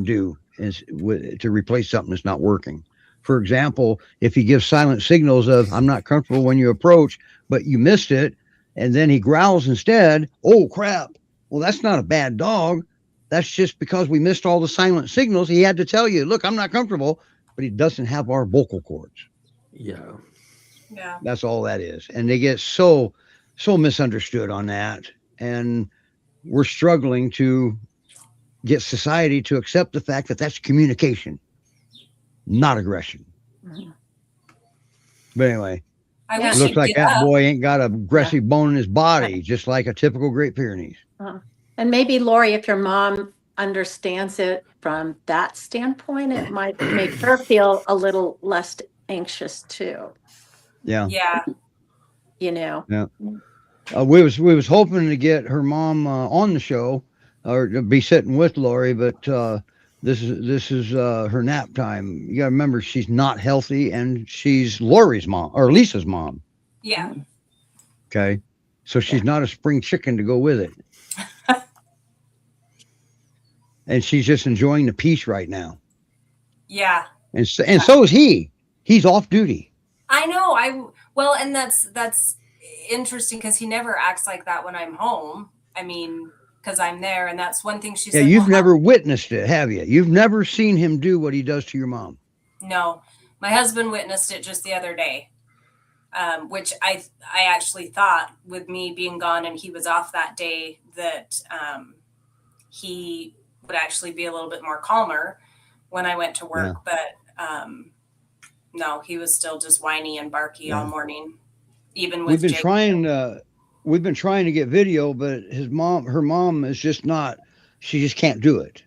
Speaker 1: do to replace something that's not working. For example, if he gives silent signals of "I'm not comfortable" when you approach, but you missed it, and then he growls instead, oh crap. Well, that's not a bad dog. That's just because we missed all the silent signals. He had to tell you, look, I'm not comfortable, but he doesn't have our vocal cords.
Speaker 3: Yeah.
Speaker 7: Yeah.
Speaker 1: That's all that is. And they get so misunderstood on that. And we're struggling to get society to accept the fact that that's communication, not aggression.
Speaker 2: Mhm.
Speaker 1: But anyway,
Speaker 7: I
Speaker 2: Yeah.
Speaker 7: wish
Speaker 1: it looks
Speaker 7: he'd
Speaker 1: like
Speaker 7: get
Speaker 1: that
Speaker 7: up.
Speaker 1: boy ain't got a aggressive bone in his body, just like a typical Great Pyrenees.
Speaker 2: And maybe, Lori, if your mom understands it from that standpoint, it might make her feel a little less anxious too,
Speaker 1: Yeah.
Speaker 7: Yeah.
Speaker 2: you know?
Speaker 1: We was hoping to get her mom on the show or to be sitting with Lori, but this is her nap time. You gotta remember she's not healthy and she's Lori's mom or Lisa's mom.
Speaker 7: Yeah.
Speaker 1: Okay. So she's not a spring chicken to go with it. And she's just enjoying the peace right now.
Speaker 7: Yeah.
Speaker 1: And so is he. He's off duty.
Speaker 7: I know. Well, and that's interesting because he never acts like that when I'm home. I mean, because I'm there, and that's one thing she
Speaker 1: Yeah,
Speaker 7: said.
Speaker 1: you've
Speaker 7: well,
Speaker 1: never witnessed it, have you? You've never seen him do what he does to your mom.
Speaker 7: No, my husband witnessed it just the other day, which I actually thought with me being gone and he was off that day that he would actually be a little bit more calmer when I went to work, but no, he was still just whiny and barky all morning, even with
Speaker 1: We've been trying to get video, but her mom is just not. She just can't do it.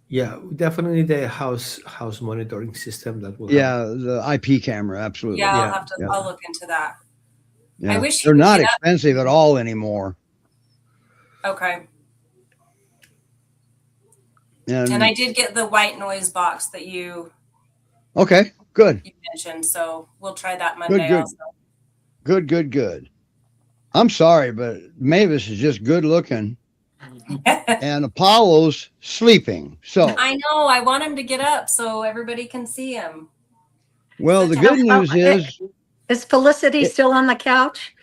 Speaker 3: Yeah, definitely the house monitoring system that will help.
Speaker 1: Yeah, the IP camera, absolutely.
Speaker 7: Yeah,
Speaker 3: Yeah.
Speaker 7: I'll look into that.
Speaker 1: Yeah.
Speaker 7: I wish he
Speaker 1: they're
Speaker 7: would
Speaker 1: not
Speaker 7: get up.
Speaker 1: expensive at all anymore.
Speaker 7: Okay.
Speaker 1: And
Speaker 7: I did get the white noise box that you
Speaker 1: okay, good.
Speaker 7: mentioned, so we'll try that Monday
Speaker 1: good.
Speaker 7: also.
Speaker 1: Good. I'm sorry, but Mavis is just good looking, and Apollo's sleeping. So,
Speaker 7: I know. I want him to get up so everybody can see him.
Speaker 1: well, the good news
Speaker 2: Is Felicity still on the couch?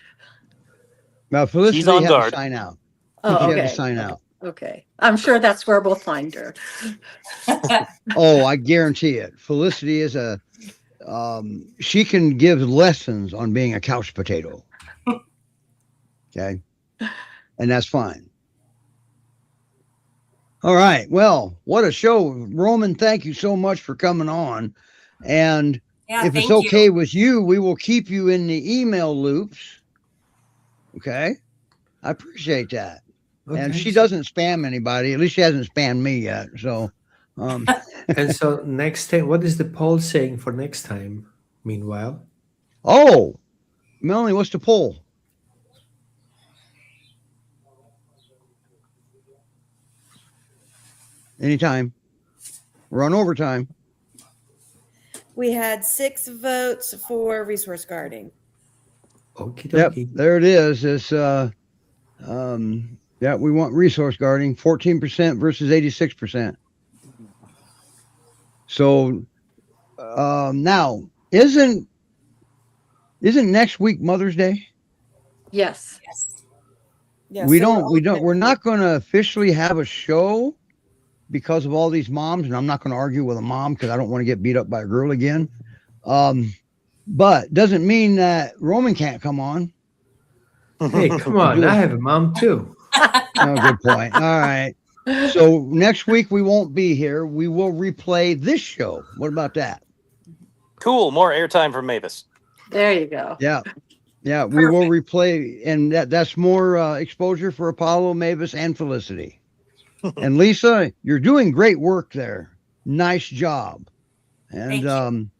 Speaker 1: Felicity
Speaker 6: She's on
Speaker 1: had
Speaker 6: guard.
Speaker 1: to sign out.
Speaker 2: Oh,
Speaker 1: She had to
Speaker 2: okay.
Speaker 1: sign out.
Speaker 2: Okay. I'm sure that's where we'll find her.
Speaker 1: Oh, I guarantee it. Felicity is she can give lessons on being a couch potato. Okay. And that's fine. All right. Well, what a show. Roman, thank you so much for coming on. And
Speaker 7: Yeah,
Speaker 1: if it's
Speaker 7: thank
Speaker 1: okay
Speaker 7: you.
Speaker 1: with you, we will keep you in the email loops. Okay. I appreciate that. And
Speaker 3: Okay.
Speaker 1: she doesn't spam anybody. At least she hasn't spammed me yet. So,
Speaker 3: And so next time, what is the poll saying for next time? Meanwhile,
Speaker 1: oh, Melanie, what's the poll? Anytime. We're on overtime.
Speaker 4: We had 6 votes for resource guarding.
Speaker 3: okie
Speaker 1: Yep,
Speaker 3: dokie.
Speaker 1: there it is. It's yeah, we want resource guarding, 14% versus 86%. So now isn't next week Mother's Day?
Speaker 2: Yes.
Speaker 7: Yes.
Speaker 4: Yeah,
Speaker 1: we're
Speaker 4: so
Speaker 1: not going to officially have a show because of all these moms, and I'm not going to argue with a mom because I don't want to get beat up by a girl again. But doesn't mean that Roman can't come on.
Speaker 3: Hey, come on! I have a mom too.
Speaker 1: Oh, good point. All right. So next week we won't be here. We will replay this show. What about that?
Speaker 6: Cool. More airtime for Mavis.
Speaker 2: There you go.
Speaker 1: Yeah. Yeah. We will replay, and that's more exposure for Apollo, Mavis, and Felicity. And Lisa, you're doing great work there. Nice job. And
Speaker 7: Thank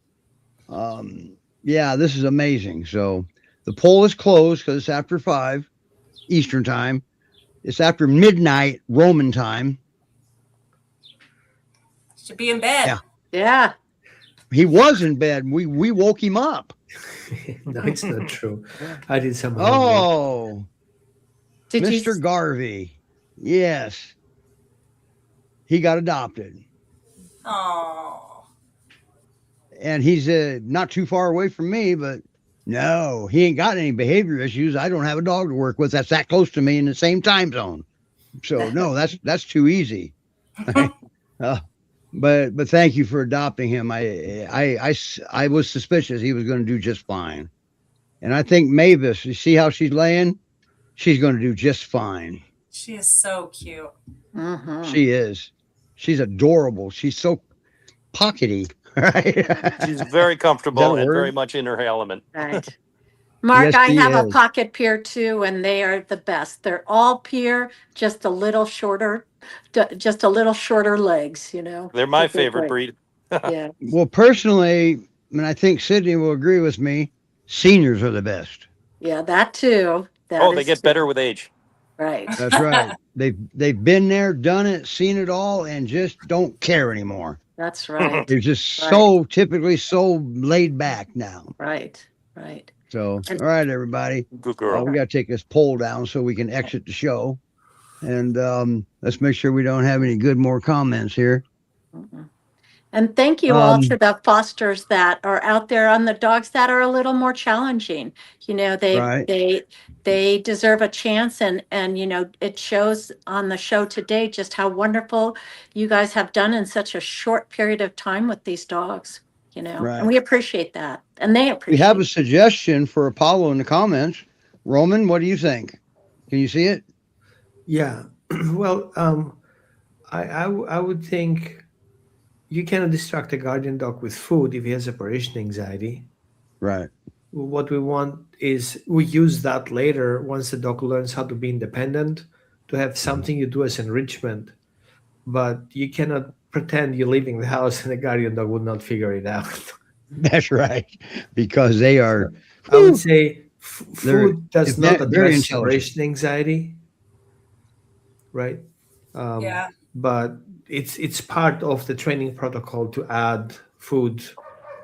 Speaker 7: you.
Speaker 1: yeah, this is amazing. So the poll is closed because it's after 5 Eastern time. It's after midnight Roman time.
Speaker 7: Should be in bed.
Speaker 1: Yeah.
Speaker 2: Yeah.
Speaker 1: He was in bed. We woke him up.
Speaker 3: No, it's not true. I did some homework.
Speaker 1: Oh,
Speaker 2: Did
Speaker 1: Mr.
Speaker 2: you?
Speaker 1: Garvey. Yes. He got adopted.
Speaker 7: Oh.
Speaker 1: And he's not too far away from me, but no, he ain't got any behavior issues. I don't have a dog to work with that's that close to me in the same time zone. So no, that's too easy. But thank you for adopting him. I was suspicious he was going to do just fine. And I think Mavis, you see how she's laying? She's going to do just fine.
Speaker 7: She is so cute.
Speaker 2: Mhm.
Speaker 1: She is. She's adorable. She's so pockety. Right?
Speaker 6: She's very comfortable
Speaker 1: Is that a
Speaker 6: and
Speaker 1: word?
Speaker 6: very much in her element.
Speaker 2: Right. Mark,
Speaker 1: Yes,
Speaker 2: I
Speaker 1: she
Speaker 2: have a
Speaker 1: is.
Speaker 2: pocket pier too, and they are the best. They're all pier, just a little shorter, just a little shorter legs, you know.
Speaker 6: They're my
Speaker 2: But they're
Speaker 6: favorite
Speaker 2: great.
Speaker 6: breed.
Speaker 2: Yeah.
Speaker 1: Well, personally, and I think Sydney will agree with me, seniors are the best.
Speaker 2: Yeah, that too. That
Speaker 6: Oh, they
Speaker 2: is
Speaker 6: get
Speaker 2: too.
Speaker 6: better with age.
Speaker 2: Right.
Speaker 1: That's right. They've been there, done it, seen it all, and just don't care anymore.
Speaker 2: That's right.
Speaker 1: They're just so typically so laid back now.
Speaker 2: Right. Right.
Speaker 1: So, all right, everybody.
Speaker 6: Good girl.
Speaker 1: We got to take this poll down so we can exit the show. And let's make sure we don't have any more comments here.
Speaker 2: Mhm. And thank you all
Speaker 1: Um,
Speaker 2: to the fosters that are out there on the dogs that are a little more challenging. You know,
Speaker 1: Right.
Speaker 2: they deserve a chance, and you know, it shows on the show today just how wonderful you guys have done in such a short period of time with these dogs, you know.
Speaker 1: Right.
Speaker 2: And we appreciate that. And they
Speaker 1: We
Speaker 2: appreciate
Speaker 1: have a
Speaker 2: it.
Speaker 1: suggestion for Apollo in the comments. Roman, what do you think? Can you see it?
Speaker 3: Yeah. Well, I would think you cannot distract a guardian dog with food if he has separation anxiety.
Speaker 1: Right.
Speaker 3: What we want is we use that later once the dog learns how to be independent to have something you do as enrichment. But you cannot pretend you're leaving the house and the guardian dog would not figure it out.
Speaker 1: That's right. Because they are,
Speaker 3: I would say
Speaker 1: They're
Speaker 3: food does
Speaker 1: ve-
Speaker 3: not
Speaker 1: very
Speaker 3: address
Speaker 1: intelligent.
Speaker 3: separation anxiety, right?
Speaker 7: Yeah.
Speaker 3: But it's part of the training protocol to add food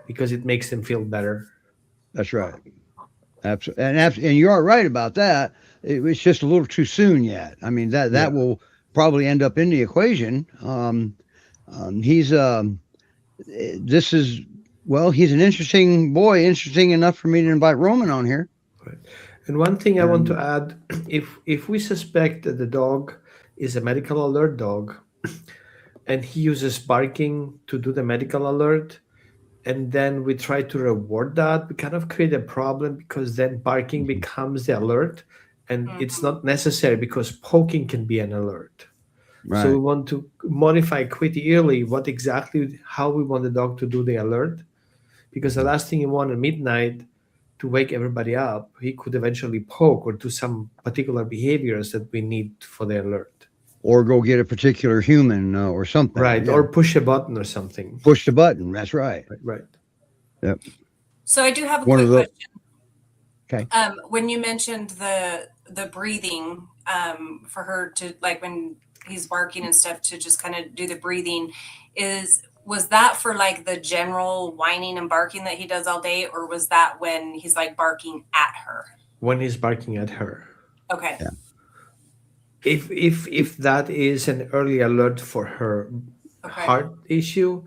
Speaker 3: because it makes them feel better.
Speaker 1: that's right. Absolutely. And you are right about that. It's just a little too soon yet. I mean, that
Speaker 3: Yeah.
Speaker 1: will probably end up in the equation. He's he's an interesting boy, interesting enough for me to invite Roman on here.
Speaker 3: And one thing I want to add, if we suspect that the dog is a medical alert dog and he uses barking to do the medical alert, and then we try to reward that, we kind of create a problem because then barking becomes the alert, and it's not necessary because poking can be an alert.
Speaker 1: Right.
Speaker 3: So we want to modify pretty early how we want the dog to do the alert, because the last thing you want at midnight to wake everybody up, he could eventually poke or do some particular behaviors that we need for the alert.
Speaker 1: Or go get a particular human or something.
Speaker 3: Right.
Speaker 1: Yeah.
Speaker 3: Or push a button or something.
Speaker 1: Push the button. That's right.
Speaker 3: Right.
Speaker 1: Yep.
Speaker 7: So I do have a
Speaker 1: One of
Speaker 7: quick
Speaker 1: those-
Speaker 7: question. When you mentioned the breathing, for her to, like, when he's barking and stuff, to just kind of do the breathing, was that for like the general whining and barking that he does all day, or was that when he's like barking at her?
Speaker 3: When he's barking at her.
Speaker 7: Okay.
Speaker 1: Yeah.
Speaker 3: If that is an early alert for her heart issue,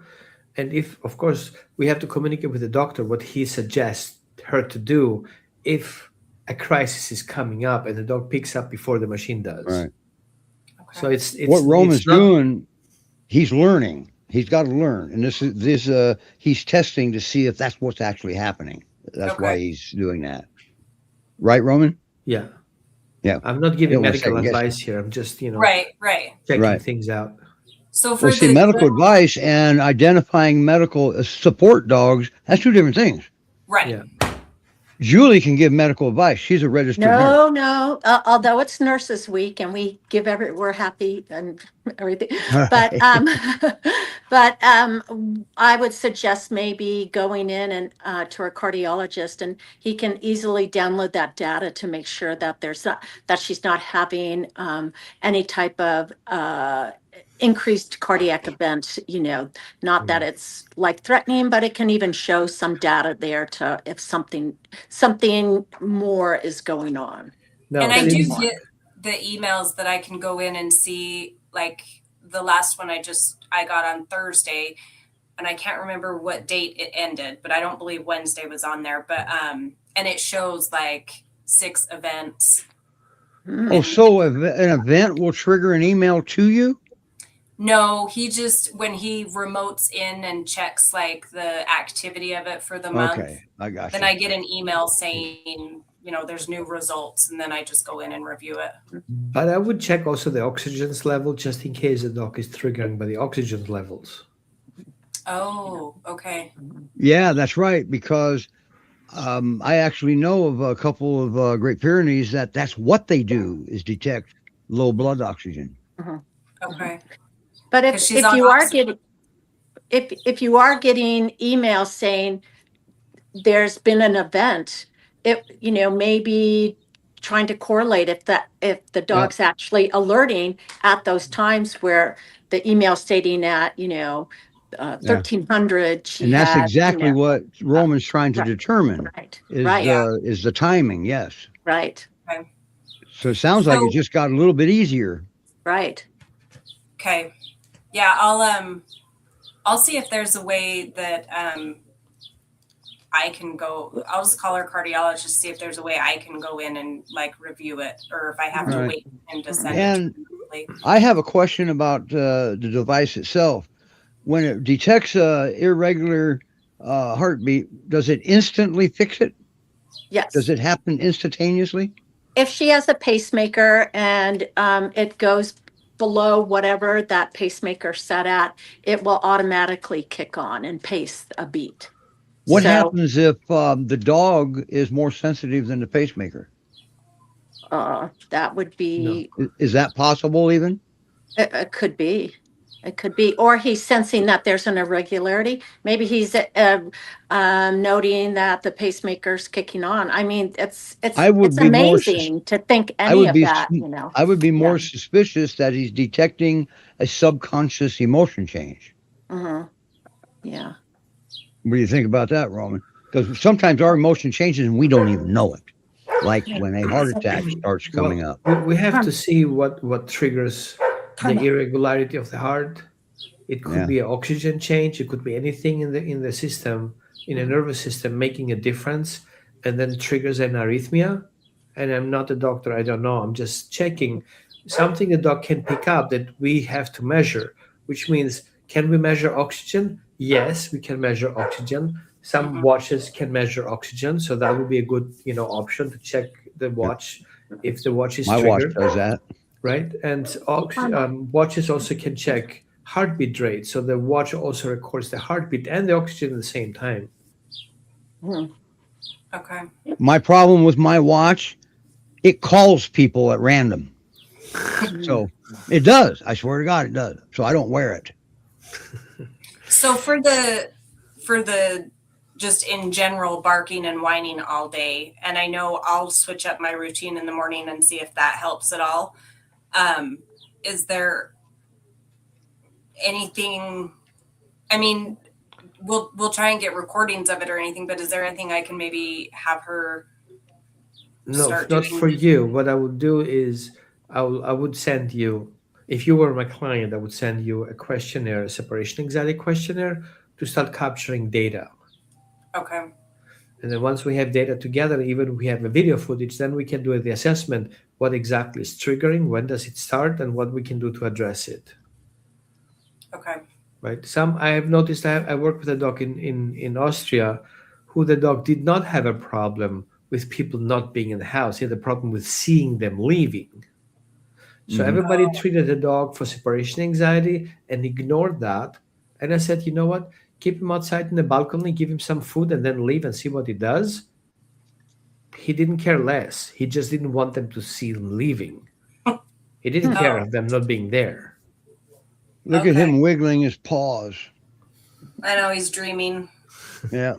Speaker 3: and if, of course, we have to communicate with the doctor what he suggests her to do if a crisis is coming up and the dog picks up before the machine does.
Speaker 1: Right.
Speaker 7: Okay.
Speaker 3: So it's
Speaker 1: What Roman's
Speaker 3: it's not-
Speaker 1: doing, he's learning. He's got to learn. And he's testing to see if that's what's actually happening. That's why
Speaker 7: Okay.
Speaker 1: he's doing that. Right, Roman?
Speaker 3: Yeah.
Speaker 1: Yeah.
Speaker 3: I'm not giving
Speaker 1: Yeah, well,
Speaker 3: medical
Speaker 1: second guess.
Speaker 3: advice here. I'm just,
Speaker 7: Right.
Speaker 3: checking
Speaker 1: Right.
Speaker 3: things out.
Speaker 7: So
Speaker 1: Well,
Speaker 7: for
Speaker 1: see,
Speaker 7: the
Speaker 1: medical advice and identifying medical support dogs, that's two different things.
Speaker 7: right.
Speaker 3: Yeah.
Speaker 1: Julie can give medical advice. She's a registered nurse.
Speaker 2: No. Although it's Nurses Week and we're happy and everything, but I would suggest maybe going in and to a cardiologist, and he can easily download that data to make sure that that she's not having any type of increased cardiac event. Not that it's like threatening, but it can even show some data there to if something more is going on.
Speaker 3: Now,
Speaker 7: And I do
Speaker 3: since,
Speaker 7: get the emails that I can go in and see, like the last one I got on Thursday, and I can't remember what date it ended, but I don't believe Wednesday was on there. But and it shows like 6 events.
Speaker 1: Oh, so an event will trigger an email to you?
Speaker 7: No, he just when he remotes in and checks like the activity of it for the month,
Speaker 1: Okay, I got
Speaker 7: then
Speaker 1: you.
Speaker 7: I get an email saying, there's new results, and then I just go in and review it.
Speaker 3: but I would check also the oxygen level just in case the dog is triggering by the oxygen levels.
Speaker 7: Oh, okay.
Speaker 1: Yeah, that's right. Because I actually know of a couple of Great Pyrenees that's what they do is detect low blood oxygen.
Speaker 7: Okay.
Speaker 2: But
Speaker 7: 'Cause
Speaker 2: if
Speaker 7: she's on
Speaker 2: you are
Speaker 7: oxygen.
Speaker 2: getting if you are getting emails saying there's been an event, maybe trying to correlate if the dog's actually alerting at those times where the email stating at 1300 she
Speaker 1: And that's
Speaker 2: had,
Speaker 1: exactly what Roman's trying to
Speaker 2: right,
Speaker 1: determine
Speaker 2: right,
Speaker 1: is
Speaker 2: right,
Speaker 1: is the timing. Yes.
Speaker 2: right,
Speaker 7: Okay.
Speaker 1: So it sounds like it
Speaker 7: So-
Speaker 1: just got a little bit easier.
Speaker 2: right.
Speaker 7: Okay. Yeah, I'll see if there's a way that I can go. I'll just call our cardiologist, see if there's a way I can go in and like review it, or if I have to
Speaker 1: Right.
Speaker 7: wait for him to send
Speaker 1: And
Speaker 7: it to me.
Speaker 1: I have a question about the device itself. When it detects a irregular heartbeat, does it instantly fix it?
Speaker 2: Yes.
Speaker 1: Does it happen instantaneously?
Speaker 2: If she has a pacemaker and it goes below whatever that pacemaker set at, it will automatically kick on and pace a beat.
Speaker 1: What
Speaker 2: So,
Speaker 1: happens if the dog is more sensitive than the pacemaker?
Speaker 2: that would be,
Speaker 1: Is that possible even?
Speaker 2: it could be. It could be, or he's sensing that there's an irregularity. Maybe he's noting that the pacemaker's kicking on. I mean, it's
Speaker 1: I would
Speaker 2: it's
Speaker 1: be more
Speaker 2: amazing to think
Speaker 1: I
Speaker 2: any
Speaker 1: would
Speaker 2: of
Speaker 1: be
Speaker 2: that,
Speaker 1: I would be more
Speaker 2: Yeah.
Speaker 1: suspicious that he's detecting a subconscious emotion change.
Speaker 2: Mhm. Yeah.
Speaker 1: What do you think about that, Roman? Because sometimes our emotion changes and we don't even know it. Like when a heart attack starts coming up.
Speaker 3: We have to see what triggers the irregularity of the heart. It could
Speaker 1: Yeah.
Speaker 3: be an oxygen change. It could be anything in the system, in the nervous system, making a difference, and then triggers an arrhythmia. And I'm not a doctor. I don't know. I'm just checking something a dog can pick up that we have to measure. Which means, can we measure oxygen? Yes, we can measure oxygen. Some watches can measure oxygen, so that would be a good option to check the watch if the watch is
Speaker 1: My watch
Speaker 3: triggered.
Speaker 1: does that.
Speaker 3: Right, and watches also can check heartbeat rate, so the watch also records the heartbeat and the oxygen at the same time.
Speaker 7: Okay.
Speaker 1: My problem with my watch, it calls people at random. So it does. I swear to God, it does. So I don't wear it.
Speaker 7: So for the just in general barking and whining all day, and I know I'll switch up my routine in the morning and see if that helps at all. Is there anything? I mean, we'll try and get recordings of it or anything, but is there anything I can maybe have her
Speaker 3: No,
Speaker 7: start
Speaker 3: not
Speaker 7: doing?
Speaker 3: for you. What I would do is I would send you, if you were my client, I would send you a questionnaire, a separation anxiety questionnaire to start capturing data.
Speaker 7: Okay.
Speaker 3: And then once we have data together, even if we have a video footage, then we can do the assessment. What exactly is triggering? When does it start? And what we can do to address it.
Speaker 7: Okay.
Speaker 3: Right. I have noticed I worked with a dog in Austria who the dog did not have a problem with people not being in the house. He had a problem with seeing them leaving. So
Speaker 1: Mhm.
Speaker 3: everybody
Speaker 7: Oh.
Speaker 3: treated the dog for separation anxiety and ignored that. And I said, you know what? Keep him outside in the balcony, give him some food, and then leave and see what he does. He didn't care less. He just didn't want them to see him leaving. He didn't care
Speaker 7: Oh.
Speaker 3: of them not being there.
Speaker 1: Look at
Speaker 7: Okay.
Speaker 1: him wiggling his paws.
Speaker 7: I know he's dreaming.
Speaker 1: Yeah.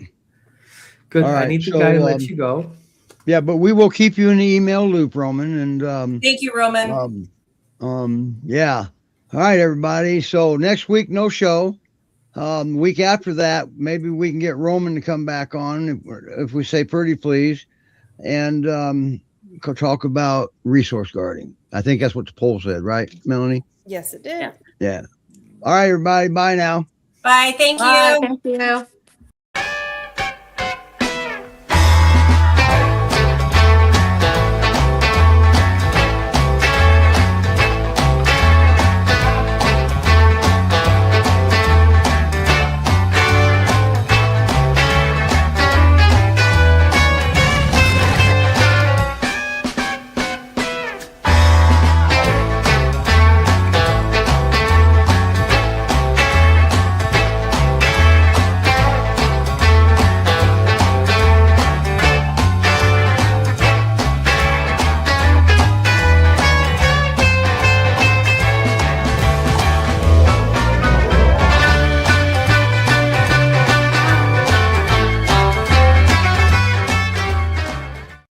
Speaker 3: Good.
Speaker 1: All
Speaker 3: I
Speaker 1: right.
Speaker 3: need to
Speaker 1: So,
Speaker 3: let you go.
Speaker 1: yeah, but we will keep you in the email loop, Roman. And
Speaker 7: Thank you, Roman.
Speaker 1: yeah. All right, everybody. So next week, no show. Week after that, maybe we can get Roman to come back on if we say pretty please, and talk about resource guarding. I think that's what the poll said, right, Melanie?
Speaker 4: Yes, it did.
Speaker 2: Yeah.
Speaker 1: Yeah. All right, everybody. Bye now.
Speaker 7: Bye. Thank
Speaker 2: Bye.
Speaker 7: you.
Speaker 2: Thank you.